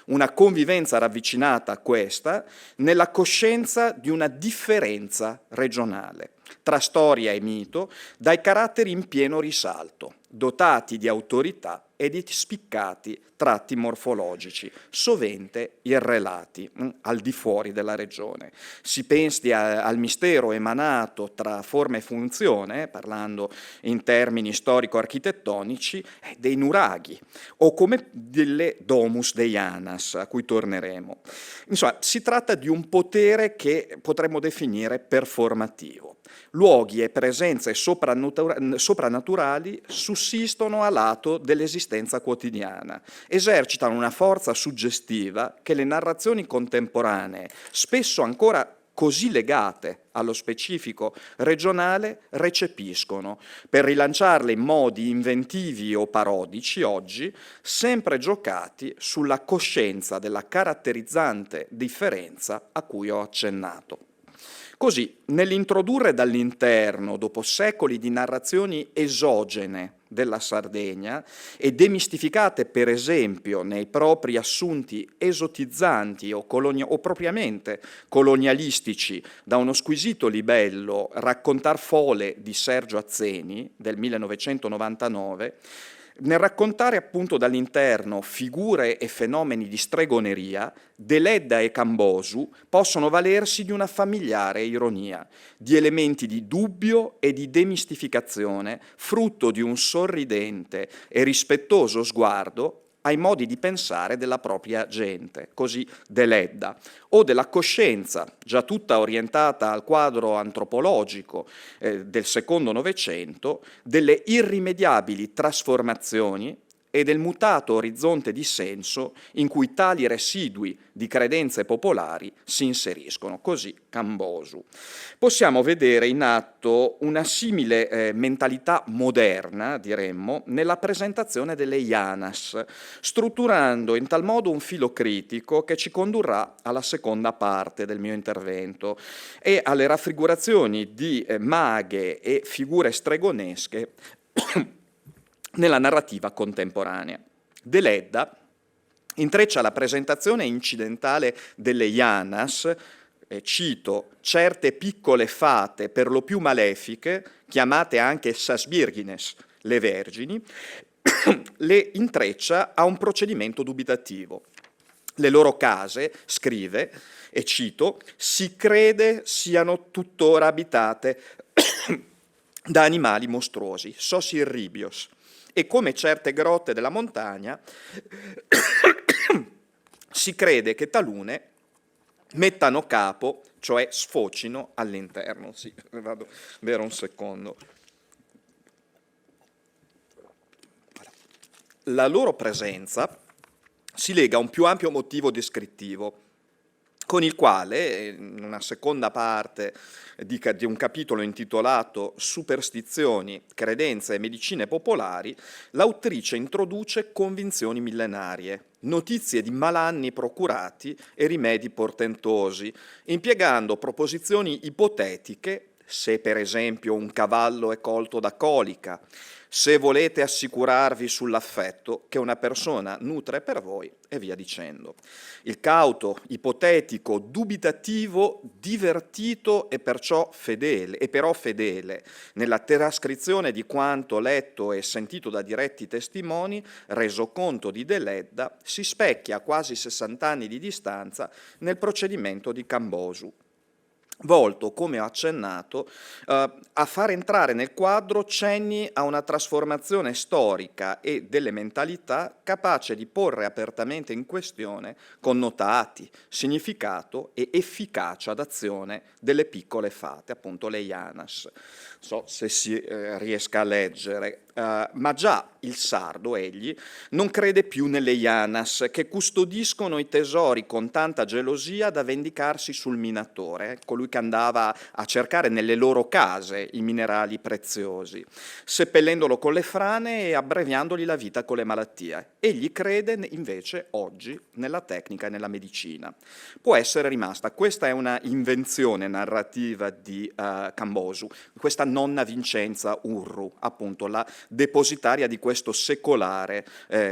Una convivenza ravvicinata questa nella coscienza di una differenza regionale tra storia e mito, dai caratteri in pieno risalto, dotati di autorità e di spiccati tratti morfologici, sovente irrelati al di fuori della regione. Si pensi al mistero emanato tra forma e funzione, parlando in termini storico-architettonici, dei nuraghi, o come delle domus deianas, a cui torneremo. Insomma, si tratta di un potere che potremmo definire performativo. Luoghi e presenze soprannaturali sussistono a lato dell'esistenza quotidiana, esercitano una forza suggestiva che le narrazioni contemporanee, spesso ancora così legate allo specifico regionale, recepiscono, per rilanciarle in modi inventivi o parodici oggi, sempre giocati sulla coscienza della caratterizzante differenza a cui ho accennato. Così, nell'introdurre dall'interno, dopo secoli di narrazioni esogene della Sardegna e demistificate per esempio nei propri assunti esotizzanti o propriamente colonialistici da uno squisito libello Raccontar fole di Sergio Azzeni del 1999, nel raccontare appunto dall'interno figure e fenomeni di stregoneria, Deledda e Cambosu possono valersi di una familiare ironia, di elementi di dubbio e di demistificazione, frutto di un sorridente e rispettoso sguardo ai modi di pensare della propria gente, così Deledda, o della coscienza, già tutta orientata al quadro antropologico del secondo Novecento, delle irrimediabili trasformazioni e del mutato orizzonte di senso in cui tali residui di credenze popolari si inseriscono, così Cambosu. Possiamo vedere in atto una simile mentalità moderna, diremmo, nella presentazione delle Janas, strutturando in tal modo un filo critico che ci condurrà alla seconda parte del mio intervento e alle raffigurazioni di maghe e figure stregonesche nella narrativa contemporanea. Deledda intreccia la presentazione incidentale delle Janas, cito, certe piccole fate per lo più malefiche, chiamate anche Sasbirgines, le vergini, le intreccia a un procedimento dubitativo. Le loro case, scrive, e cito, si crede siano tuttora abitate da animali mostruosi, sosirribios, e come certe grotte della montagna si crede che talune mettano capo, cioè sfocino all'interno. Sì, vado vero un secondo. La loro presenza si lega a un più ampio motivo descrittivo, con il quale, in una seconda parte di un capitolo intitolato Superstizioni, credenze e medicine popolari, l'autrice introduce convinzioni millenarie, notizie di malanni procurati e rimedi portentosi, impiegando proposizioni ipotetiche se per esempio un cavallo è colto da colica, se volete assicurarvi sull'affetto che una persona nutre per voi e via dicendo. Il cauto, ipotetico, dubitativo, divertito e perciò fedele, nella trascrizione di quanto letto e sentito da diretti testimoni, reso conto di Deledda, si specchia a quasi 60 anni di distanza nel procedimento di Cambosu, volto, come ho accennato, a far entrare nel quadro cenni a una trasformazione storica e delle mentalità capace di porre apertamente in questione connotati, significato e efficacia d'azione delle piccole fate, appunto le yanas. So se si riesca a leggere, ma già il sardo, egli, non crede più nelle yanas che custodiscono i tesori con tanta gelosia da vendicarsi sul minatore, colui che andava a cercare nelle loro case i minerali preziosi, seppellendolo con le frane e abbreviandogli la vita con le malattie. Egli crede invece oggi nella tecnica e nella medicina. Può essere rimasta, questa è una invenzione narrativa di Cambosu, questa nonna Vincenza Urru, appunto la depositaria di questo secolare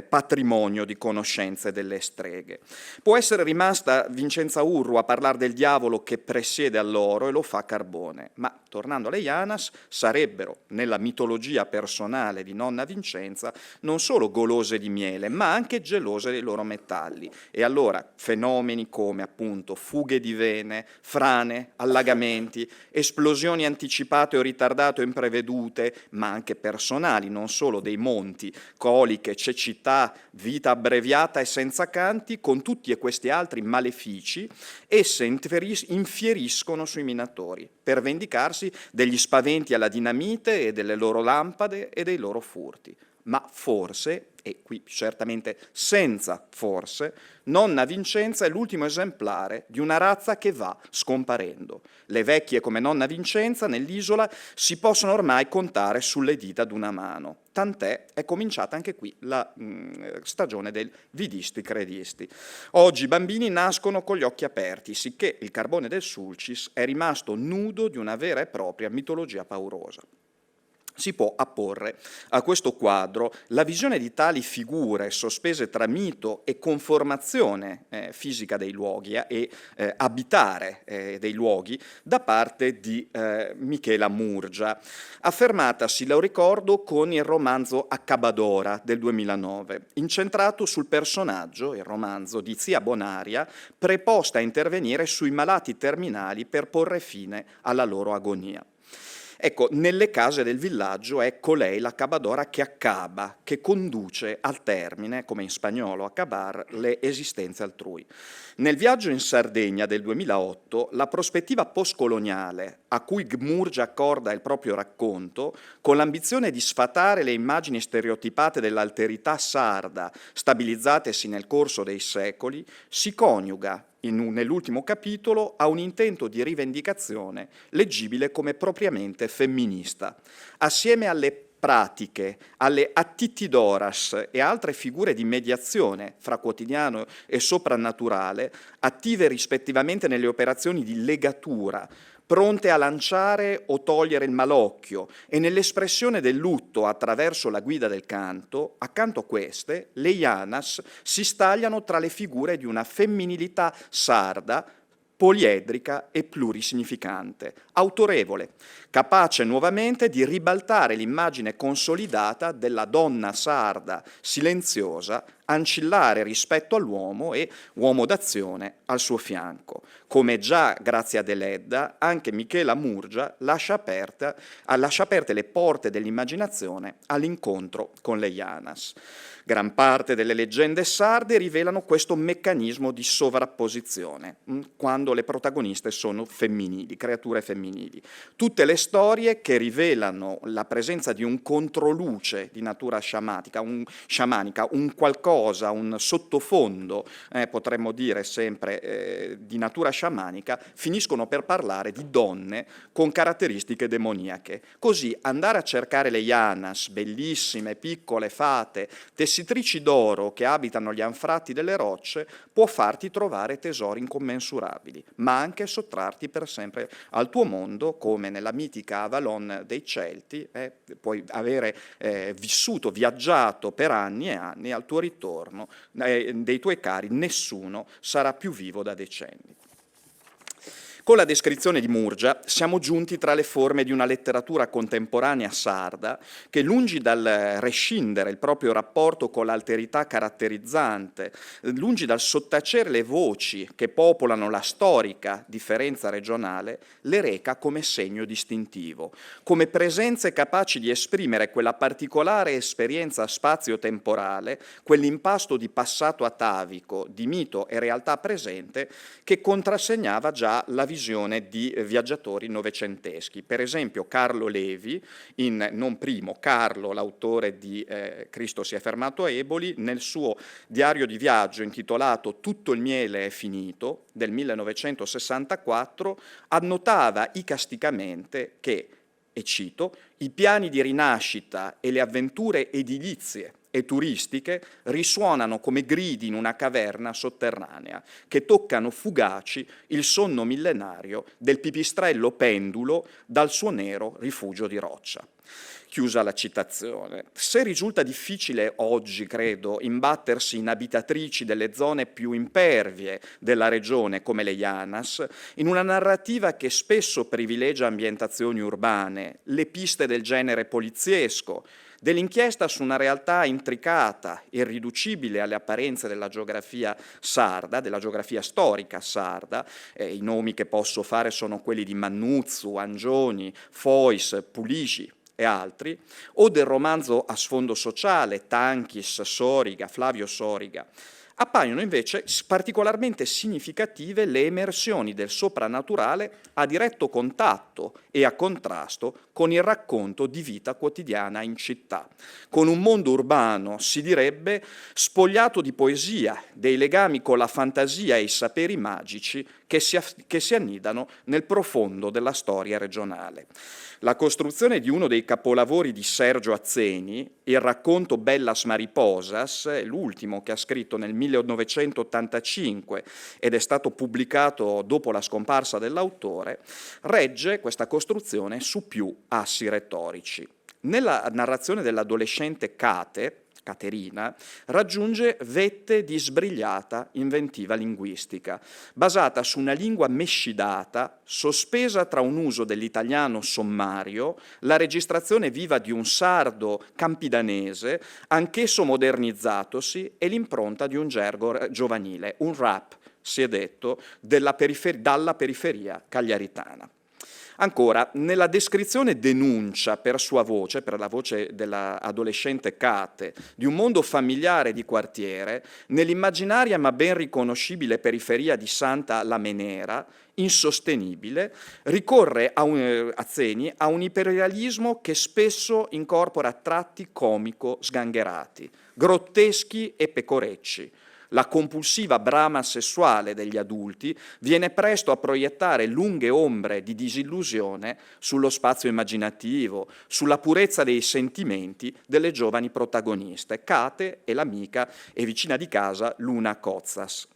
patrimonio di conoscenze delle streghe. Può essere rimasta Vincenza Urru a parlare del diavolo che presiede all'oro e lo fa Carbone, ma tornando alle Yanas, sarebbero nella mitologia personale di nonna Vincenza non solo golose di miele, ma anche gelose dei loro metalli. E allora fenomeni come appunto fughe di vene, frane, allagamenti, esplosioni anticipate o ritardate o imprevedute, ma anche personali, non solo dei monti, coliche, cecità, vita abbreviata e senza canti, con tutti e questi altri malefici, esse infieriscono sui minatori per vendicarsi degli spaventi alla dinamite e delle loro lampade e dei loro furti. Ma forse, e qui certamente senza forse, nonna Vincenza è l'ultimo esemplare di una razza che va scomparendo. Le vecchie come nonna Vincenza nell'isola si possono ormai contare sulle dita d'una mano. Tant'è, è cominciata anche qui la stagione del vidisti credisti. Oggi i bambini nascono con gli occhi aperti, sicché il carbone del Sulcis è rimasto nudo di una vera e propria mitologia paurosa. Si può apporre a questo quadro la visione di tali figure sospese tra mito e conformazione fisica dei luoghi e abitare dei luoghi da parte di Michela Murgia, affermatasi, lo ricordo, con il romanzo Accabadora del 2009, incentrato sul personaggio, il romanzo, di zia Bonaria, preposta a intervenire sui malati terminali per porre fine alla loro agonia. Ecco, nelle case del villaggio è colei l'accabadora che accaba, che conduce al termine, come in spagnolo acabar, le esistenze altrui. Nel viaggio in Sardegna del 2008, la prospettiva postcoloniale a cui Murgia accorda il proprio racconto, con l'ambizione di sfatare le immagini stereotipate dell'alterità sarda, stabilizzatesi nel corso dei secoli, si coniuga nell'ultimo capitolo a un intento di rivendicazione leggibile come propriamente femminista. Assieme alle pratiche, alle attittidoras e altre figure di mediazione fra quotidiano e soprannaturale, attive rispettivamente nelle operazioni di legatura, pronte a lanciare o togliere il malocchio, e nell'espressione del lutto attraverso la guida del canto, accanto a queste, le yanas si stagliano tra le figure di una femminilità sarda, poliedrica e plurisignificante, autorevole, capace nuovamente di ribaltare l'immagine consolidata della donna sarda, silenziosa, ancillare rispetto all'uomo e uomo d'azione al suo fianco. Come già, grazie a Deledda, anche Michela Murgia lascia aperte le porte dell'immaginazione all'incontro con le yanas. Gran parte delle leggende sarde rivelano questo meccanismo di sovrapposizione, quando le protagoniste sono femminili, creature femminili. Tutte le storie che rivelano la presenza di un controluce di natura sciamanica, un qualcosa qualcosa, un sottofondo, potremmo dire sempre di natura sciamanica, finiscono per parlare di donne con caratteristiche demoniache. Così andare a cercare le Janas, bellissime, piccole, fate, tessitrici d'oro che abitano gli anfratti delle rocce, può farti trovare tesori incommensurabili, ma anche sottrarti per sempre al tuo mondo, come nella mitica Avalon dei Celti, puoi avere vissuto, viaggiato per anni e anni, al tuo ritorno dei tuoi cari nessuno sarà più vivo da decenni. Con la descrizione di Murgia siamo giunti tra le forme di una letteratura contemporanea sarda che, lungi dal rescindere il proprio rapporto con l'alterità caratterizzante, lungi dal sottacere le voci che popolano la storica differenza regionale, le reca come segno distintivo, come presenze capaci di esprimere quella particolare esperienza spazio-temporale, quell'impasto di passato atavico, di mito e realtà presente che contrassegnava già la visione di viaggiatori novecenteschi. Per esempio Carlo Levi, non primo, Carlo, l'autore di Cristo si è fermato a Eboli, nel suo diario di viaggio intitolato Tutto il miele è finito, del 1964, annotava icasticamente che, e cito, i piani di rinascita e le avventure edilizie e turistiche risuonano come gridi in una caverna sotterranea, che toccano fugaci il sonno millenario del pipistrello pendulo dal suo nero rifugio di roccia. Chiusa la citazione. Se risulta difficile oggi, credo, imbattersi in abitatrici delle zone più impervie della regione, come le Janas, in una narrativa che spesso privilegia ambientazioni urbane, le piste del genere poliziesco, dell'inchiesta su una realtà intricata, irriducibile alle apparenze della geografia sarda, della geografia storica sarda, i nomi che posso fare sono quelli di Mannuzzu, Angioni, Fois, Puligi e altri, o del romanzo a sfondo sociale, Tankis, Soriga, Flavio Soriga. Appaiono invece particolarmente significative le emersioni del soprannaturale a diretto contatto e a contrasto con il racconto di vita quotidiana in città, con un mondo urbano, si direbbe, spogliato di poesia, dei legami con la fantasia e i saperi magici che si annidano nel profondo della storia regionale. La costruzione di uno dei capolavori di Sergio Azzeni, il racconto Bellas Mariposas, l'ultimo che ha scritto nel 1985 ed è stato pubblicato dopo la scomparsa dell'autore, regge questa costruzione su più assi retorici. Nella narrazione dell'adolescente Caterina, raggiunge vette di sbrigliata inventiva linguistica, basata su una lingua mescidata, sospesa tra un uso dell'italiano sommario, la registrazione viva di un sardo campidanese, anch'esso modernizzatosi, e l'impronta di un gergo giovanile, un rap, si è detto, dalla periferia cagliaritana. Ancora, nella descrizione denuncia per sua voce, per la voce dell'adolescente Kate, di un mondo familiare di quartiere, nell'immaginaria ma ben riconoscibile periferia di Santa Lamenera, insostenibile, ricorre Azzeni a un iperrealismo che spesso incorpora tratti comico sgangherati, grotteschi e pecorecci. La compulsiva brama sessuale degli adulti viene presto a proiettare lunghe ombre di disillusione sullo spazio immaginativo, sulla purezza dei sentimenti delle giovani protagoniste, Kate e l'amica e vicina di casa Luna Cozzas.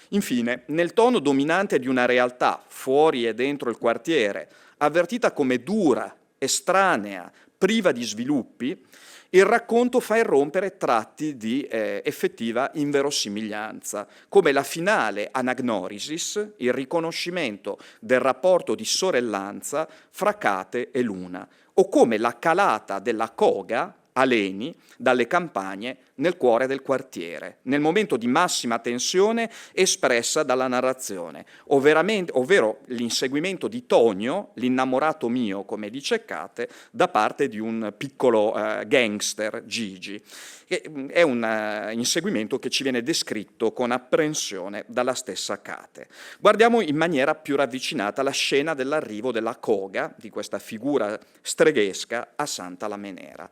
Infine, nel tono dominante di una realtà fuori e dentro il quartiere, avvertita come dura, estranea, priva di sviluppi, il racconto fa irrompere tratti di effettiva inverosimiglianza, come la finale anagnorisis, il riconoscimento del rapporto di sorellanza fra Kate e Luna, o come la calata della coga, Aleni, dalle campagne nel cuore del quartiere, nel momento di massima tensione espressa dalla narrazione, ovvero l'inseguimento di Tonio, l'innamorato mio, come dice Kate, da parte di un piccolo gangster, Gigi. È un inseguimento che ci viene descritto con apprensione dalla stessa Kate. Guardiamo in maniera più ravvicinata la scena dell'arrivo della coga, di questa figura streghesca, a Santa Lamenera.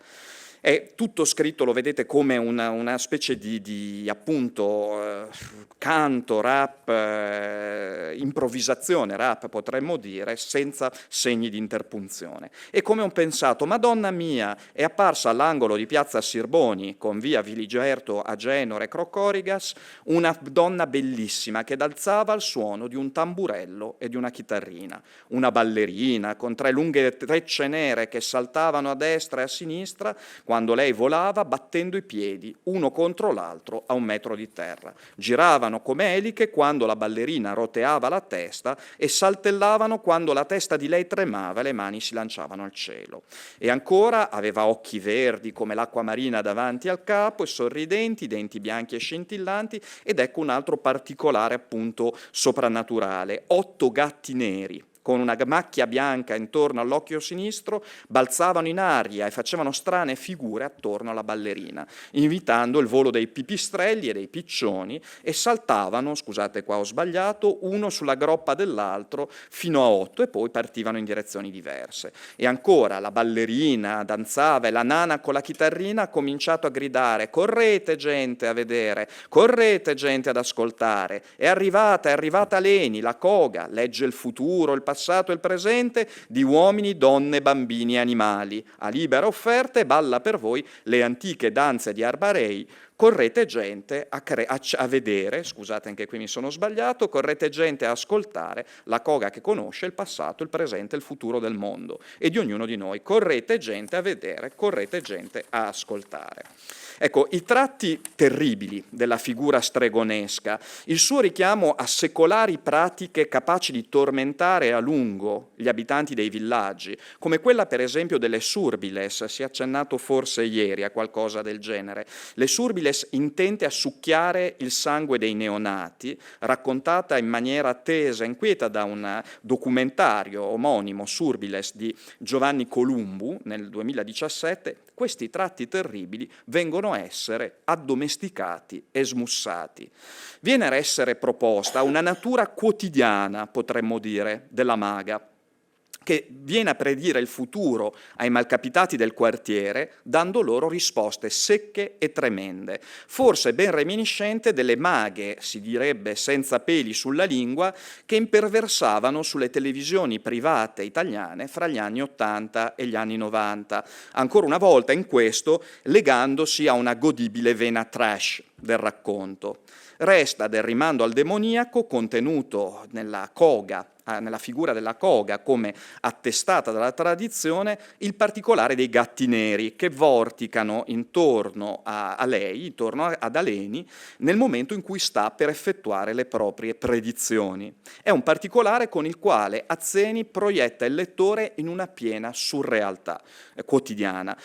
È tutto scritto, lo vedete, come una specie di appunto canto, rap, improvvisazione rap potremmo dire, senza segni di interpunzione. E come ho pensato, Madonna mia, è apparsa all'angolo di piazza Sirboni con via Viligerto a Genore Crocorigas una donna bellissima che alzava al suono di un tamburello e di una chitarrina, una ballerina con 3 lunghe trecce nere che saltavano a destra e a sinistra quando lei volava, battendo i piedi uno contro l'altro a 1 metro di terra. Giravano come eliche quando la ballerina roteava la testa e saltellavano quando la testa di lei tremava e le mani si lanciavano al cielo. E ancora aveva occhi verdi come l'acqua marina davanti al capo e sorridenti, denti bianchi e scintillanti, ed ecco un altro particolare appunto soprannaturale: 8 gatti neri con una macchia bianca intorno all'occhio sinistro, balzavano in aria e facevano strane figure attorno alla ballerina, invitando il volo dei pipistrelli e dei piccioni, e saltavano, scusate qua ho sbagliato, uno sulla groppa dell'altro fino a 8 e poi partivano in direzioni diverse. E ancora la ballerina danzava e la nana con la chitarrina ha cominciato a gridare: correte gente a vedere, correte gente ad ascoltare, è arrivata Leni, la Koga, legge il futuro, il passato e il presente di uomini, donne, bambini e animali. A libera offerta e balla per voi le antiche danze di Arbarei. Correte gente a vedere, scusate anche qui mi sono sbagliato, correte gente a ascoltare la Koga che conosce il passato, il presente e il futuro del mondo e di ognuno di noi. Correte gente a vedere, correte gente a ascoltare. Ecco, i tratti terribili della figura stregonesca, il suo richiamo a secolari pratiche capaci di tormentare a lungo gli abitanti dei villaggi, come quella per esempio delle surbiles, si è accennato forse ieri a qualcosa del genere, le surbiles intente a succhiare il sangue dei neonati, raccontata in maniera tesa e inquieta da un documentario omonimo, Surbiles, di Giovanni Columbu nel 2017, questi tratti terribili vengono a essere addomesticati e smussati. Viene a essere proposta una natura quotidiana, potremmo dire, della maga, che viene a predire il futuro ai malcapitati del quartiere, dando loro risposte secche e tremende, forse ben reminiscente delle maghe, si direbbe senza peli sulla lingua, che imperversavano sulle televisioni private italiane fra gli anni 80 e gli anni 90, ancora una volta in questo legandosi a una godibile vena trash del racconto. Resta del rimando al demoniaco contenuto nella Koga, nella figura della Koga, come attestata dalla tradizione, il particolare dei gatti neri che vorticano intorno a lei, intorno ad Aleni, nel momento in cui sta per effettuare le proprie predizioni. È un particolare con il quale Azzeni proietta il lettore in una piena surrealtà quotidiana,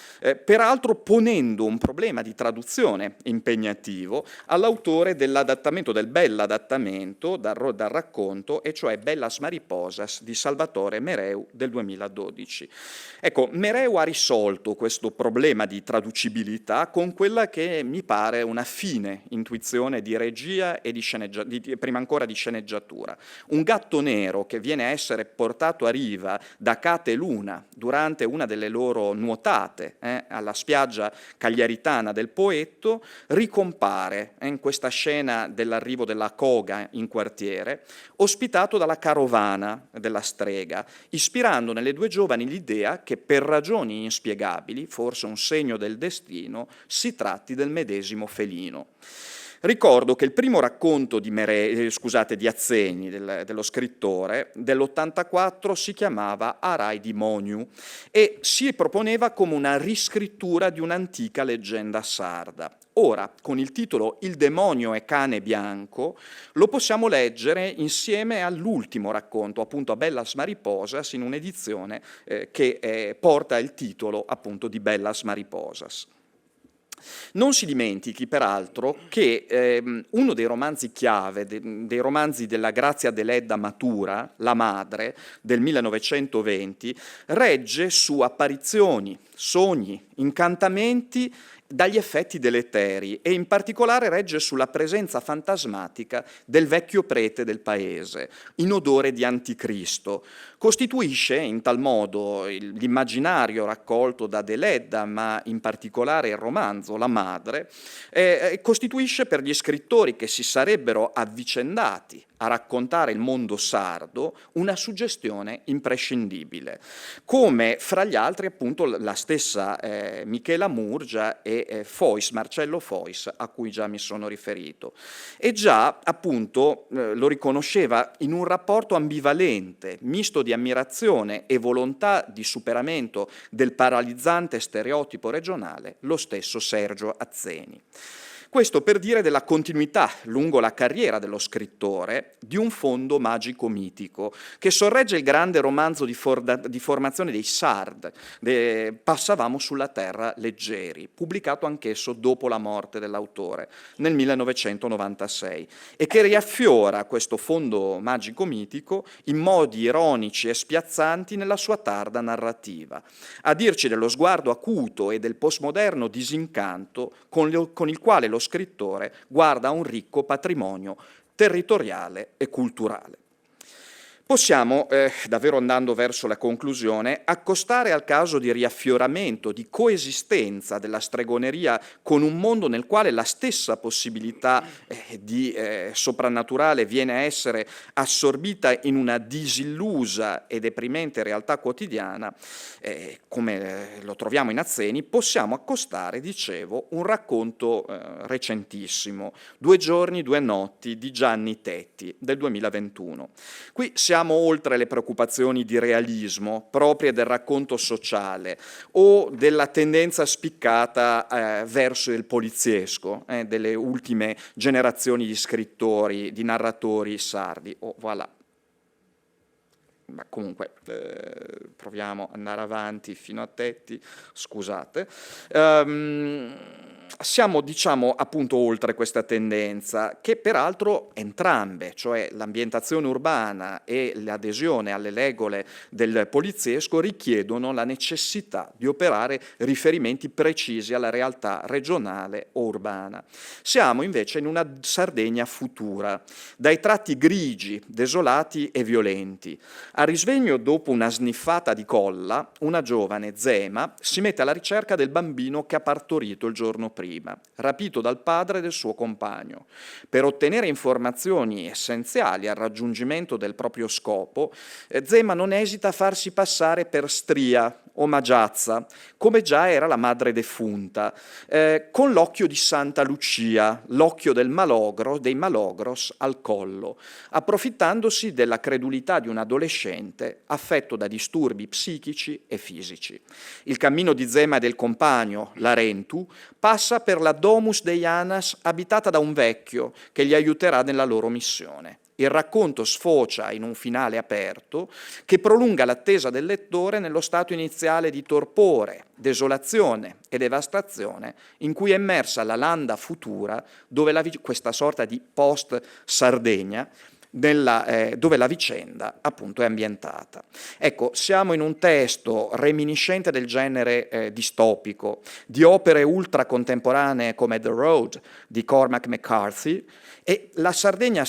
peraltro ponendo un problema di traduzione impegnativo all'autore dell'adattamento, del bell'adattamento dal racconto, e cioè Bellas Mariposas di Salvatore Mereu del 2012. Ecco, Mereu ha risolto questo problema di traducibilità con quella che mi pare una fine intuizione di regia e prima ancora di sceneggiatura. Un gatto nero che viene a essere portato a riva da Cate Luna durante una delle loro nuotate alla spiaggia cagliaritana del Poetto ricompare in questa scena dell'arrivo della Koga in quartiere, ospitato dalla carovana della strega, ispirando nelle 2 giovani l'idea che per ragioni inspiegabili, forse un segno del destino, si tratti del medesimo felino. Ricordo che il primo racconto di Azzeni, dello scrittore, dell'84 si chiamava Arai di Moniu e si proponeva come una riscrittura di un'antica leggenda sarda. Ora, con il titolo Il demonio è cane bianco, lo possiamo leggere insieme all'ultimo racconto, appunto a Bellas Mariposas, in un'edizione che porta il titolo appunto di Bellas Mariposas. Non si dimentichi, peraltro, che uno dei romanzi chiave, dei romanzi della Grazia Deledda Matura, La madre, del 1920, regge su apparizioni, sogni, incantamenti dagli effetti deleteri e in particolare regge sulla presenza fantasmatica del vecchio prete del paese, in odore di anticristo. Costituisce in tal modo l'immaginario raccolto da Deledda, ma in particolare il romanzo La Madre, costituisce per gli scrittori che si sarebbero avvicendati a raccontare il mondo sardo una suggestione imprescindibile, come fra gli altri appunto la stessa Michela Murgia e Marcello Fois, a cui già mi sono riferito. E già appunto lo riconosceva in un rapporto ambivalente, misto di ammirazione e volontà di superamento del paralizzante stereotipo regionale, lo stesso Sergio Azzeni. Questo per dire della continuità lungo la carriera dello scrittore di un fondo magico-mitico che sorregge il grande romanzo di formazione dei Sard, Passavamo sulla terra leggeri, pubblicato anch'esso dopo la morte dell'autore nel 1996, e che riaffiora questo fondo magico-mitico in modi ironici e spiazzanti nella sua tarda narrativa, a dirci dello sguardo acuto e del postmoderno disincanto con il quale lo scrittore guarda a un ricco patrimonio territoriale e culturale. Possiamo, davvero andando verso la conclusione, accostare al caso di riaffioramento, di coesistenza della stregoneria con un mondo nel quale la stessa possibilità di soprannaturale viene a essere assorbita in una disillusa e deprimente realtà quotidiana, come lo troviamo in Azzeni. Possiamo accostare, dicevo, un racconto recentissimo, 2 giorni, 2 notti, di Gianni Tetti, del 2021. Qui siamo oltre le preoccupazioni di realismo proprie del racconto sociale o della tendenza spiccata verso il poliziesco delle ultime generazioni di scrittori, di narratori sardi. Voilà. Ma comunque proviamo ad andare avanti fino a Tetti, scusate. Siamo, diciamo, appunto oltre questa tendenza, che peraltro entrambe, cioè l'ambientazione urbana e l'adesione alle regole del poliziesco, richiedono la necessità di operare riferimenti precisi alla realtà regionale o urbana. Siamo invece in una Sardegna futura, dai tratti grigi, desolati e violenti. A risveglio, dopo una sniffata di colla, una giovane, Zema, si mette alla ricerca del bambino che ha partorito il giorno prima, rapito dal padre del suo compagno. Per ottenere informazioni essenziali al raggiungimento del proprio scopo, Zema non esita a farsi passare per stria o magiazza, come già era la madre defunta, con l'occhio di Santa Lucia, l'occhio dei malogros al collo, approfittandosi della credulità di un adolescente affetto da disturbi psichici e fisici. Il cammino di Zema e del compagno, Larentu, passa per la Domus Dei Anas, abitata da un vecchio che li aiuterà nella loro missione. Il racconto sfocia in un finale aperto che prolunga l'attesa del lettore nello stato iniziale di torpore, desolazione e devastazione in cui è immersa la landa futura, dove questa sorta di post-Sardegna, dove la vicenda appunto è ambientata. Ecco, siamo in un testo reminiscente del genere distopico, di opere ultracontemporanee come The Road di Cormac McCarthy, e la Sardegna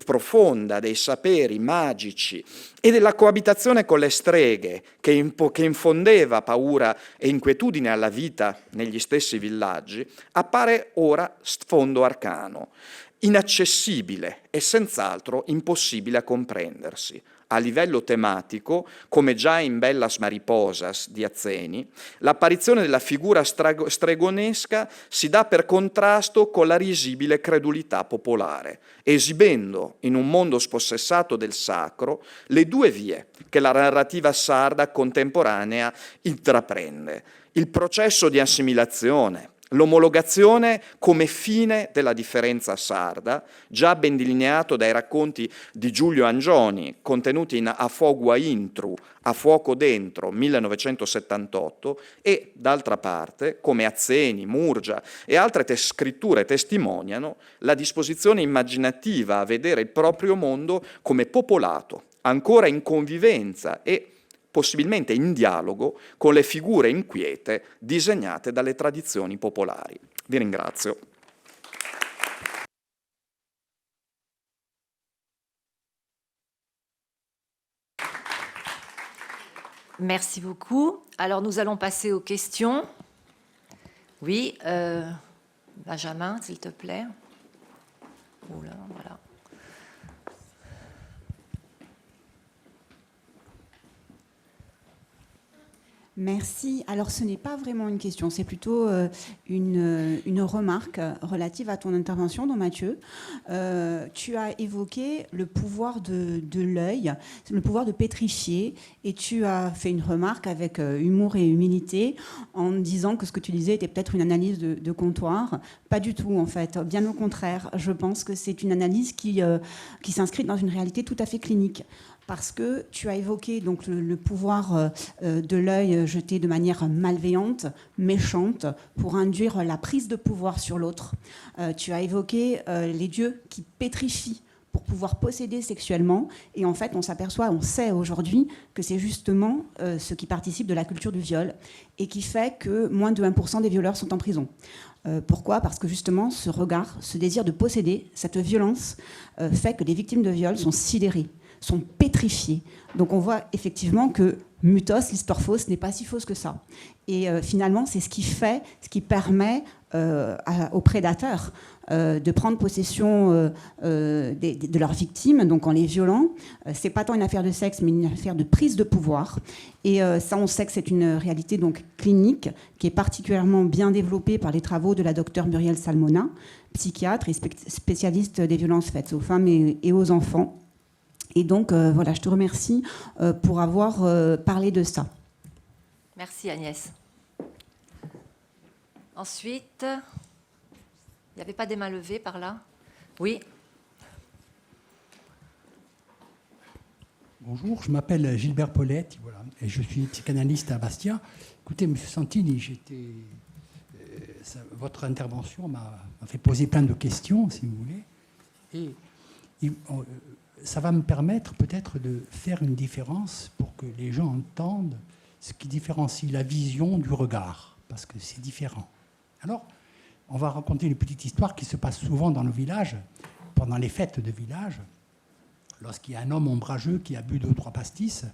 profonda dei saperi magici e della coabitazione con le streghe che infondeva paura e inquietudine alla vita negli stessi villaggi, appare ora sfondo arcano, inaccessibile e senz'altro impossibile a comprendersi. A livello tematico, come già in Bellas Mariposas di Azzeni, l'apparizione della figura stregonesca si dà per contrasto con la risibile credulità popolare, esibendo in un mondo spossessato del sacro le 2 vie che la narrativa sarda contemporanea intraprende: il processo di assimilazione, l'omologazione come fine della differenza sarda, già ben delineato dai racconti di Giulio Angioni, contenuti in A Fogua Intru, A Fuoco Dentro, 1978, e, d'altra parte, come Azzeni, Murgia e altre scritture testimoniano, la disposizione immaginativa a vedere il proprio mondo come popolato, ancora in convivenza e possibilmente in dialogo con le figure inquiete disegnate dalle tradizioni popolari. Vi ringrazio. Merci beaucoup. Alors, nous allons passer aux questions. Oui, Benjamin, s'il te plaît. Oula, voilà. Merci. Alors, ce n'est pas vraiment une question, c'est plutôt une remarque relative à ton intervention, don Mathieu. Tu as évoqué le pouvoir de l'œil, le pouvoir de pétrifier, et tu as fait une remarque avec humour et humilité en disant que ce que tu disais était peut-être une analyse de comptoir. Pas du tout, en fait. Bien au contraire, je pense que c'est une analyse qui s'inscrit dans une réalité tout à fait clinique. Parce que tu as évoqué donc, le pouvoir de l'œil jeté de manière malveillante, méchante, pour induire la prise de pouvoir sur l'autre. Tu as évoqué les dieux qui pétrifient pour pouvoir posséder sexuellement. Et en fait, on s'aperçoit, on sait aujourd'hui que c'est justement ce qui participe de la culture du viol et qui fait que moins de 1% des violeurs sont en prison. Pourquoi ? Parce que justement, ce regard, ce désir de posséder, cette violence fait que les victimes de viol sont sidérées, sont pétrifiés. Donc on voit effectivement que Mutos, l'histoire fausse, n'est pas si fausse que ça. Et finalement, c'est ce qui permet aux prédateurs de prendre possession de leurs victimes, donc en les violant. C'est pas tant une affaire de sexe, mais une affaire de prise de pouvoir. Et ça, on sait que c'est une réalité donc clinique qui est particulièrement bien développée par les travaux de la docteure Muriel Salmona, psychiatre et spécialiste des violences faites aux femmes et aux enfants. Et donc, voilà, je te remercie pour avoir parlé de ça. Merci Agnès. Ensuite, il n'y avait pas des mains levées par là ? Oui. Bonjour, je m'appelle Gilbert Paulette, voilà, et je suis psychanalyste à Bastia. Écoutez, M. Santini, votre intervention m'a fait poser plein de questions, si vous voulez. Et ça va me permettre peut-être de faire une différence pour que les gens entendent ce qui différencie la vision du regard, parce que c'est différent. Alors, on va raconter une petite histoire qui se passe souvent dans nos villages, pendant les fêtes de village, lorsqu'il y a un homme ombrageux qui a bu 2 ou 3 pastis,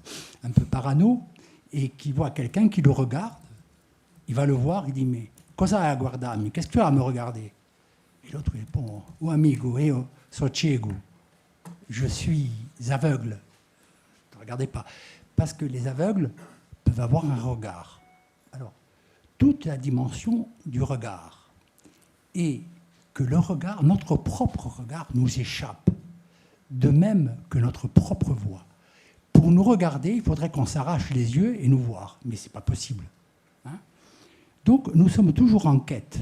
un peu parano, et qui voit quelqu'un qui le regarde. Il va le voir, il dit « Mais cosa hai a guardarmi? Qu'est-ce que tu as à me regarder ?» Et l'autre répond « Oh amigo, io so cieco. » Je suis aveugle. Ne regardez pas. Parce que les aveugles peuvent avoir un regard. Alors, toute la dimension du regard et que le regard, notre propre regard, nous échappe, de même que notre propre voix. Pour nous regarder, il faudrait qu'on s'arrache les yeux et nous voir, mais ce n'est pas possible. Hein ? Donc, nous sommes toujours en quête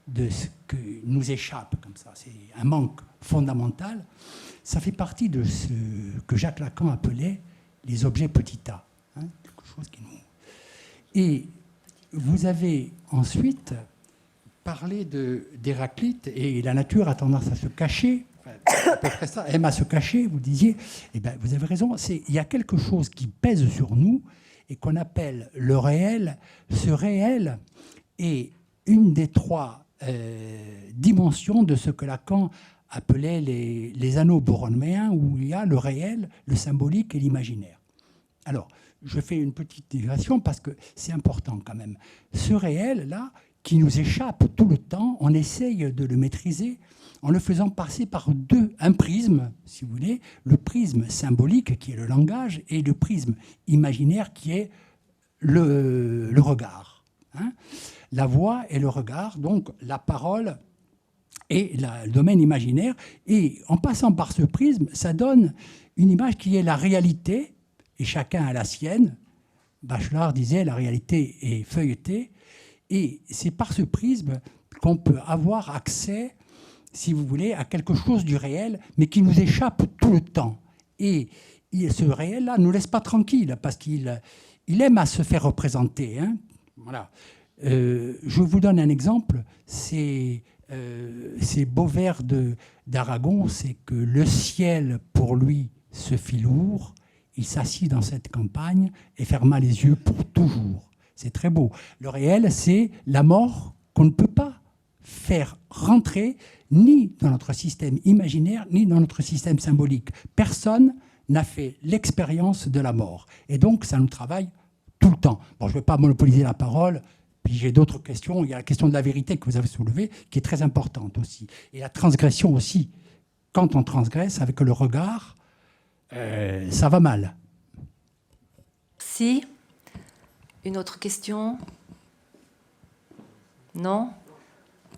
de ce que nous échappe, comme ça. C'est un manque fondamental. Ça fait partie de ce que Jacques Lacan appelait les objets petit a. Hein, quelque chose qui nous... Et vous avez ensuite parlé d'Héraclite, et la nature a tendance à se cacher, à peu près ça, aime à se cacher, vous disiez. Eh bien, vous avez raison, il y a quelque chose qui pèse sur nous et qu'on appelle le réel. Ce réel est une des 3 dimensions de ce que Lacan appelait les anneaux borroméens, où il y a le réel, le symbolique et l'imaginaire. Alors, je fais une petite digression parce que c'est important quand même. Ce réel-là, qui nous échappe tout le temps, on essaye de le maîtriser en le faisant passer par un prisme, si vous voulez, le prisme symbolique qui est le langage et le prisme imaginaire qui est le regard. Hein, la voix et le regard, donc la parole et le domaine imaginaire. Et en passant par ce prisme, ça donne une image qui est la réalité, et chacun a la sienne. Bachelard disait la réalité est feuilletée. Et c'est par ce prisme qu'on peut avoir accès, si vous voulez, à quelque chose du réel, mais qui nous échappe tout le temps. Et ce réel-là ne nous laisse pas tranquille, parce qu'il aime à se faire représenter. Hein. Voilà. Je vous donne un exemple. C'est Beauvert d'Aragon, c'est que le ciel, pour lui, se fit lourd, il s'assied dans cette campagne et ferma les yeux pour toujours. C'est très beau. Le réel, c'est la mort qu'on ne peut pas faire rentrer ni dans notre système imaginaire, ni dans notre système symbolique. Personne n'a fait l'expérience de la mort. Et donc, ça nous travaille tout le temps. Bon, je ne vais pas monopoliser la parole, puis j'ai d'autres questions. Il y a la question de la vérité que vous avez soulevée, qui est très importante aussi. Et la transgression aussi. Quand on transgresse avec le regard, ça va mal. Si. Une autre question? Non?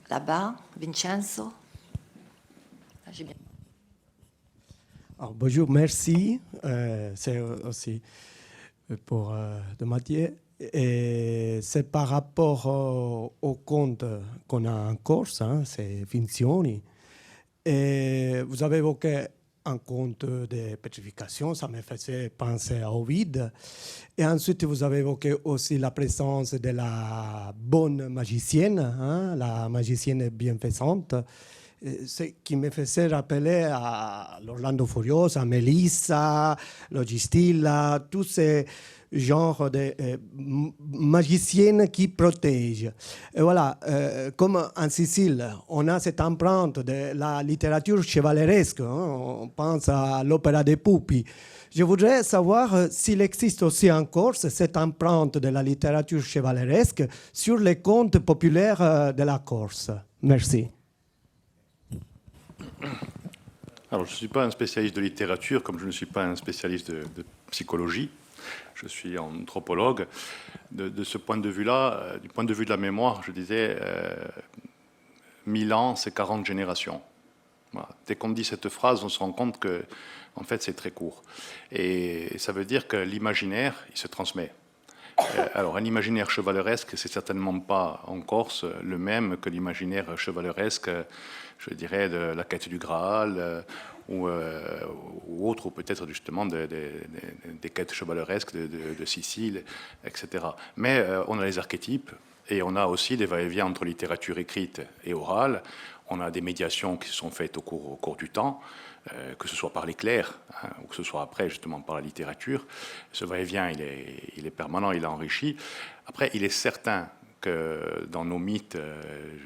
Là-bas, Vincenzo? Ah, j'ai bien. Alors, bonjour, merci. C'est aussi pour de Mathieu. Et c'est par rapport au conte qu'on a en Corse, hein, c'est Finzioni. Et vous avez évoqué un conte de pétrification, ça me faisait penser à Ovide. Et ensuite, vous avez évoqué aussi la présence de la bonne magicienne, hein, la magicienne bienfaisante, ce qui me faisait rappeler à l'Orlando Furioso, à Melissa, Logistilla, tous ces genres de magiciennes qui protègent. Et voilà, comme en Sicile, on a cette empreinte de la littérature chevaleresque, hein, on pense à l'opéra des Pupi. Je voudrais savoir s'il existe aussi en Corse cette empreinte de la littérature chevaleresque sur les contes populaires de la Corse. Merci. Alors, je ne suis pas un spécialiste de littérature, comme je ne suis pas un spécialiste de psychologie. Je suis anthropologue. De ce point de vue-là, du point de vue de la mémoire, je disais 1000 ans, c'est 40 générations. Voilà. Dès qu'on dit cette phrase, on se rend compte que, en fait, c'est très court. Et ça veut dire que l'imaginaire, il se transmet. Alors, un imaginaire chevaleresque, c'est certainement pas en Corse le même que l'imaginaire chevaleresque, je dirais, de la quête du Graal ou autre, ou peut-être justement des quêtes chevaleresques de Sicile, etc. Mais on a les archétypes et on a aussi des va-et-vient entre littérature écrite et orale. On a des médiations qui se sont faites au cours du temps, que ce soit par les clercs, hein, ou que ce soit après justement par la littérature. Ce va-et-vient, il est permanent, il est enrichi. Après, il est certain que dans nos mythes,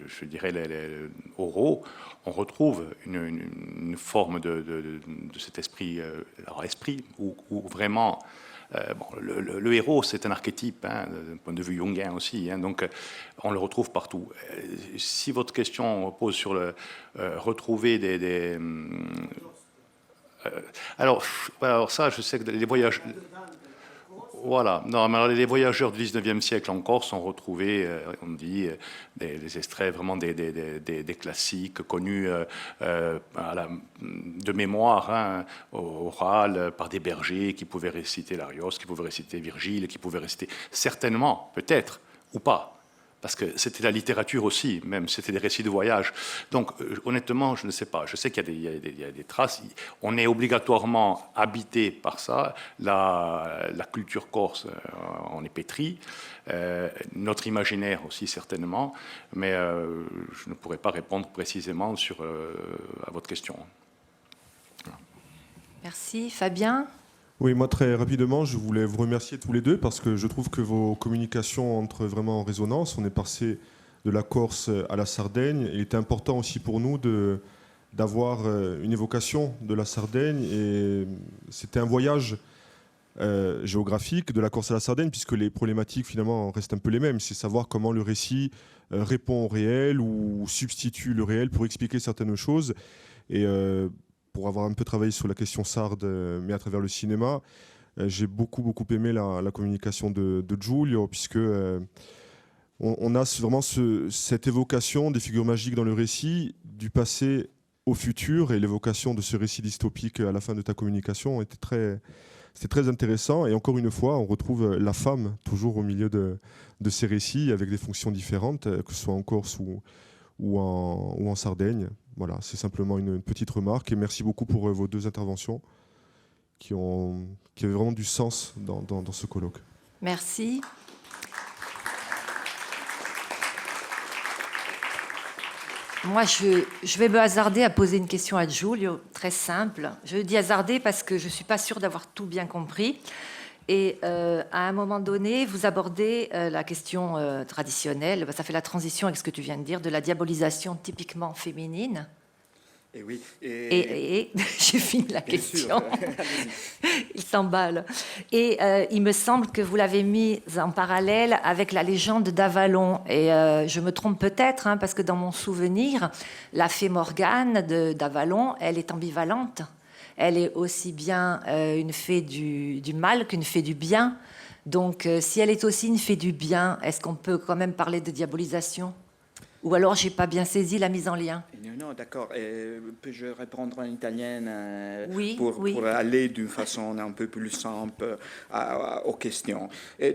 je dirais les oraux, on retrouve une forme de cet esprit, où vraiment le héros, c'est un archétype, hein, d'un point de vue jungien aussi, hein, donc on le retrouve partout. Si votre question repose sur le retrouver alors ça, je sais que les voyages... Voilà. Non, mais alors, les voyageurs du 19e siècle en Corse ont retrouvé, on dit, des extraits vraiment des classiques connus de mémoire, hein, orale, par des bergers qui pouvaient réciter l'Arios, qui pouvaient réciter Virgile, qui pouvaient réciter certainement, peut-être, ou pas. Parce que c'était la littérature aussi, même, c'était des récits de voyage. Donc, honnêtement, je ne sais pas. Je sais qu'il y a des traces. On est obligatoirement habité par ça. La culture corse, on est pétri. Notre imaginaire aussi, certainement. Mais je ne pourrais pas répondre précisément à votre question. Voilà. Merci. Fabien ? Oui, moi très rapidement, je voulais vous remercier tous les deux parce que je trouve que vos communications entrent vraiment en résonance. On est passé de la Corse à la Sardaigne. Il était important aussi pour nous d'avoir une évocation de la Sardaigne. Et c'était un voyage géographique de la Corse à la Sardaigne puisque les problématiques finalement restent un peu les mêmes. C'est savoir comment le récit répond au réel ou substitue le réel pour expliquer certaines choses. Et pour avoir un peu travaillé sur la question sarde, mais à travers le cinéma, j'ai beaucoup aimé la communication de Giulio, puisque on a vraiment cette évocation des figures magiques dans le récit, du passé au futur, et l'évocation de ce récit dystopique à la fin de ta communication c'était très intéressant. Et encore une fois, on retrouve la femme toujours au milieu de ces récits, avec des fonctions différentes, que ce soit en Corse ou en Sardaigne. Voilà, c'est simplement une petite remarque et merci beaucoup pour vos deux interventions qui avaient vraiment du sens dans ce colloque. Merci. Moi, je vais me hasarder à poser une question à Giulio, très simple. Je dis hasarder parce que je ne suis pas sûre d'avoir tout bien compris. Et à un moment donné, vous abordez la question traditionnelle, ça fait la transition avec ce que tu viens de dire, de la diabolisation typiquement féminine. Et oui. Et j'ai fini la Bien question. sûr. Il s'emballe. Et il me semble que vous l'avez mise en parallèle avec la légende d'Avalon. Et je me trompe peut-être, hein, parce que dans mon souvenir, la fée Morgane d'Avalon, elle est ambivalente. Elle est aussi bien une fée du mal qu'une fée du bien. Donc, si elle est aussi une fée du bien, est-ce qu'on peut quand même parler de diabolisation ? Ou alors, j'ai pas bien saisi la mise en lien. Non, d'accord. Peux-je répondre en italien Oui, pour aller d'une façon un po' più semplice aux questions?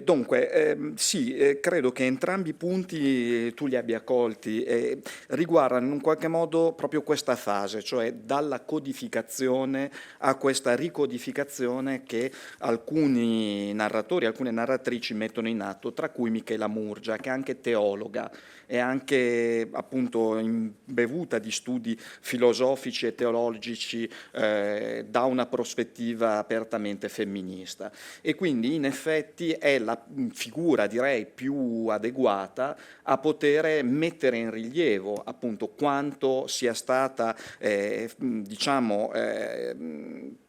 Dunque, sì, credo che entrambi i punti tu li abbia colti e riguardano in qualche modo proprio questa fase, cioè dalla codificazione a questa ricodificazione che alcuni narratori, alcune narratrici mettono in atto, tra cui Michela Murgia, che è anche teologa e anche appunto imbevuta di studi filosofici e teologici da una prospettiva apertamente femminista. E quindi in effetti è la figura, direi, più adeguata a poter mettere in rilievo appunto quanto sia stata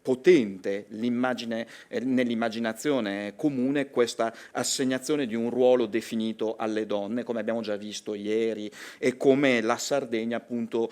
potente l'immagine nell'immaginazione comune questa assegnazione di un ruolo definito alle donne, come abbiamo già visto ieri, e come la Sardegna appunto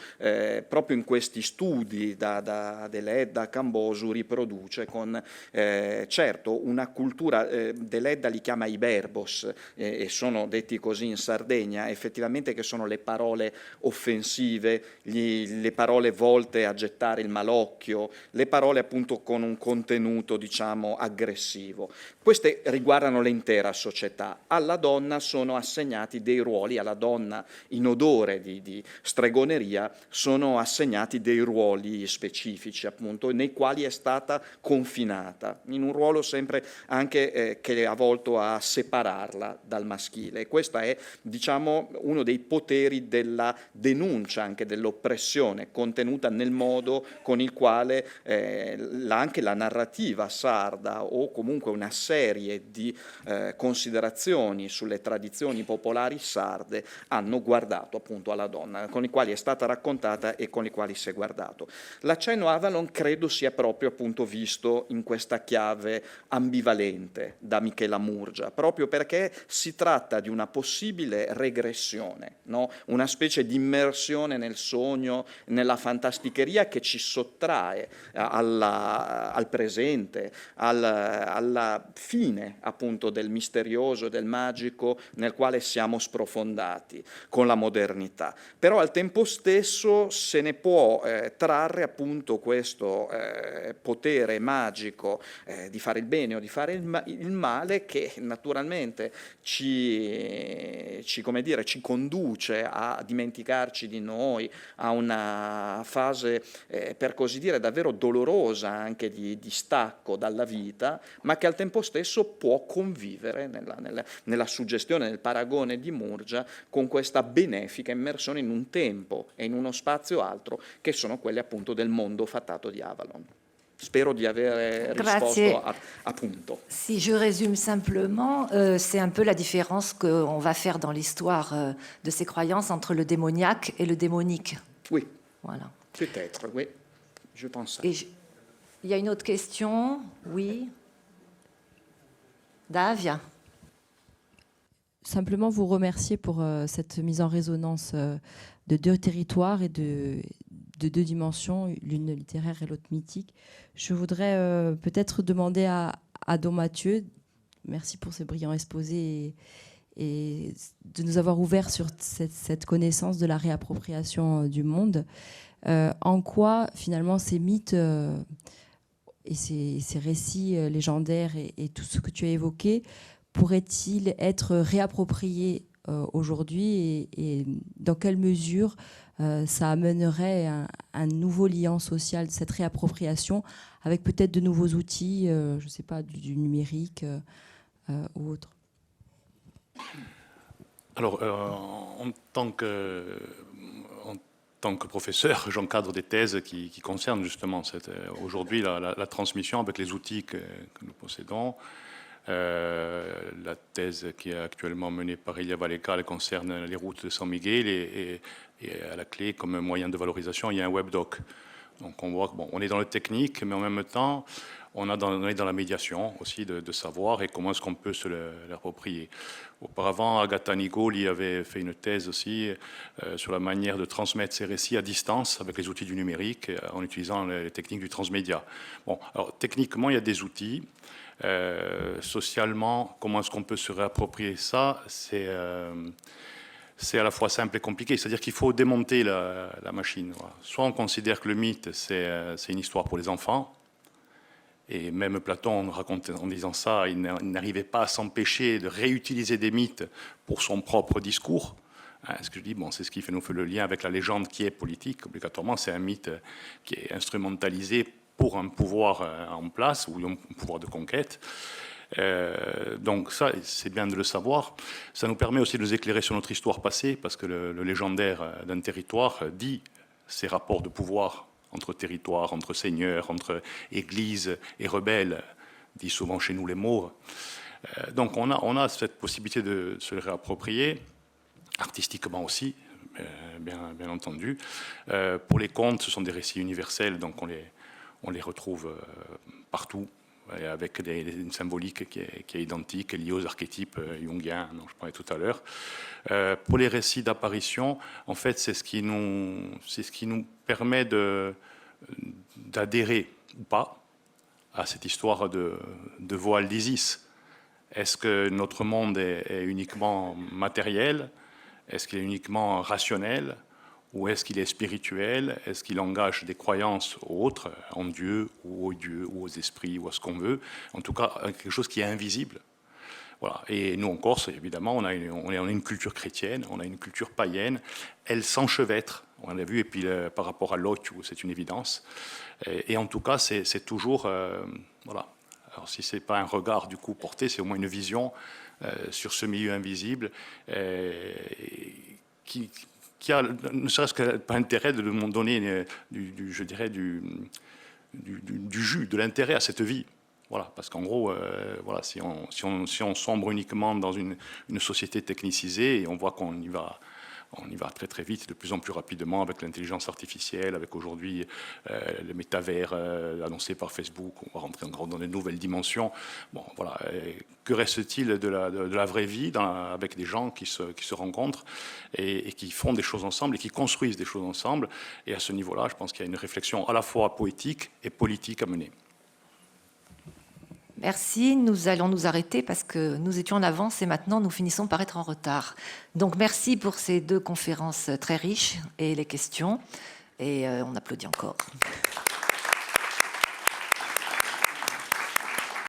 proprio in questi studi da Deledda a Cambosu riproduce con certo una cultura, Deledda li chiama i berbos e sono detti così in Sardegna, effettivamente che sono le parole offensive, le parole volte a gettare il malocchio, le parole appunto con un contenuto diciamo aggressivo. Queste riguardano l'intera società. Alla donna sono assegnati dei ruoli, alla donna in odore di stregoneria sono assegnati dei ruoli specifici appunto nei quali è stata confinata, in un ruolo sempre anche che è volto a separarla dal maschile. E questo è diciamo uno dei poteri della denuncia, anche dell'oppressione contenuta nel modo con il quale anche la narrativa sarda o comunque una serie di considerazioni sulle tradizioni popolari sarde hanno guardato appunto alla donna, con i quali è stata raccontata e con i quali si è guardato. L'accenno Avalon credo sia proprio appunto visto in questa chiave ambivalente da Michela Murgia, proprio perché si tratta di una possibile regressione, no? Una specie di immersione nel sogno, nella fantasticheria che ci sottrae al presente, alla fine appunto del misterioso e del magico nel quale siamo sprofondati con la modernità. Però al tempo stesso se ne può trarre appunto questo potere magico di fare il bene o di fare il male che naturalmente ci conduce a dimenticarci di noi, a una fase per così dire davvero dolorosa anche di stacco dalla vita, ma che al tempo stesso può convivere nella suggestione, nel paragone di Murgia con questa benefica immersione in un tempo e in uno spazio altro che sono quelli appunto del mondo fatato di Avalon. Spero di aver risposto a punto. Si je résume simplement, c'est un peu la différence qu'on va faire dans l'histoire de ces croyances entre le démoniaque et le démonique. Oui, voilà. Peut-être, oui, je pense ça. Il y a une autre question, oui. Davia. Simplement vous remercier pour cette mise en résonance de deux territoires et de deux dimensions, l'une littéraire et l'autre mythique. Je voudrais peut-être demander à Don Mathieu, merci pour ce brillant exposé et de nous avoir ouvert sur cette connaissance de la réappropriation du monde. En quoi finalement ces mythes et ces récits légendaires et tout ce que tu as évoqué pourrait-il être réapproprié aujourd'hui et dans quelle mesure ça amènerait un nouveau lien social, cette réappropriation, avec peut-être de nouveaux outils, je ne sais pas, du numérique ou autre? Alors, en tant que professeur, j'encadre des thèses qui concernent justement aujourd'hui la transmission avec les outils que nous possédons. La thèse qui est actuellement menée par Ilia Valleca, elle concerne les routes de San Miguel et à la clé, comme moyen de valorisation, il y a un webdoc. Donc on voit qu'on est dans le technique, mais en même temps, on est dans la médiation aussi de savoir et comment est-ce qu'on peut se l'approprier. Auparavant, Agatha Nigoli avait fait une thèse aussi sur la manière de transmettre ses récits à distance avec les outils du numérique en utilisant les techniques du transmédia. Bon, alors techniquement, il y a des outils. Socialement, comment est-ce qu'on peut se réapproprier ça? C'est à la fois simple et compliqué. C'est-à-dire qu'il faut démonter la machine. Voilà. Soit on considère que le mythe, c'est une histoire pour les enfants. Et même Platon raconte en disant ça, il n'arrivait pas à s'empêcher de réutiliser des mythes pour son propre discours. Ce que je dis, bon, c'est ce qui nous fait le lien avec la légende qui est politique. Obligatoirement, c'est un mythe qui est instrumentalisé pour un pouvoir en place ou un pouvoir de conquête. Donc ça, c'est bien de le savoir. Ça nous permet aussi de nous éclairer sur notre histoire passée, parce que le légendaire d'un territoire dit ces rapports de pouvoir entre territoires, entre seigneurs, entre églises et rebelles, dit souvent chez nous les Maures. Donc on a cette possibilité de se le réapproprier, artistiquement aussi, bien entendu. Pour les contes, ce sont des récits universels, donc on les retrouve partout, avec une symbolique qui est identique, liée aux archétypes jungiens dont je parlais tout à l'heure. Pour les récits d'apparition, en fait, c'est ce qui nous permet d'adhérer ou pas à cette histoire de voile d'Isis. Est-ce que notre monde est uniquement matériel? Est-ce qu'il est uniquement rationnel? Ou est-ce qu'il est spirituel? Est-ce qu'il engage des croyances autres, en Dieu, ou aux dieux, ou aux esprits, ou à ce qu'on veut? En tout cas, quelque chose qui est invisible. Voilà. Et nous, en Corse, évidemment, on a une culture chrétienne, on a une culture païenne. Elle s'enchevêtre, on l'a vu, et puis par rapport à l'occhio, c'est une évidence. Et en tout cas, c'est toujours... voilà. Alors, si ce n'est pas un regard, du coup, porté, c'est au moins une vision sur ce milieu invisible qui a, ne serait-ce que pas intérêt de nous donner du jus, de l'intérêt à cette vie. Voilà, parce qu'en gros, voilà, si on sombre uniquement dans une société technicisée, et on voit qu'on y va très très vite, de plus en plus rapidement avec l'intelligence artificielle, avec aujourd'hui le métavers annoncé par Facebook, on va rentrer encore dans de nouvelles dimensions. Bon, voilà. Que reste-t-il de la vraie vie avec des gens qui se rencontrent et qui font des choses ensemble et qui construisent des choses ensemble? Et à ce niveau-là, je pense qu'il y a une réflexion à la fois poétique et politique à mener. Merci, nous allons nous arrêter parce que nous étions en avance et maintenant nous finissons par être en retard. Donc merci pour ces deux conférences très riches et les questions. Et on applaudit encore.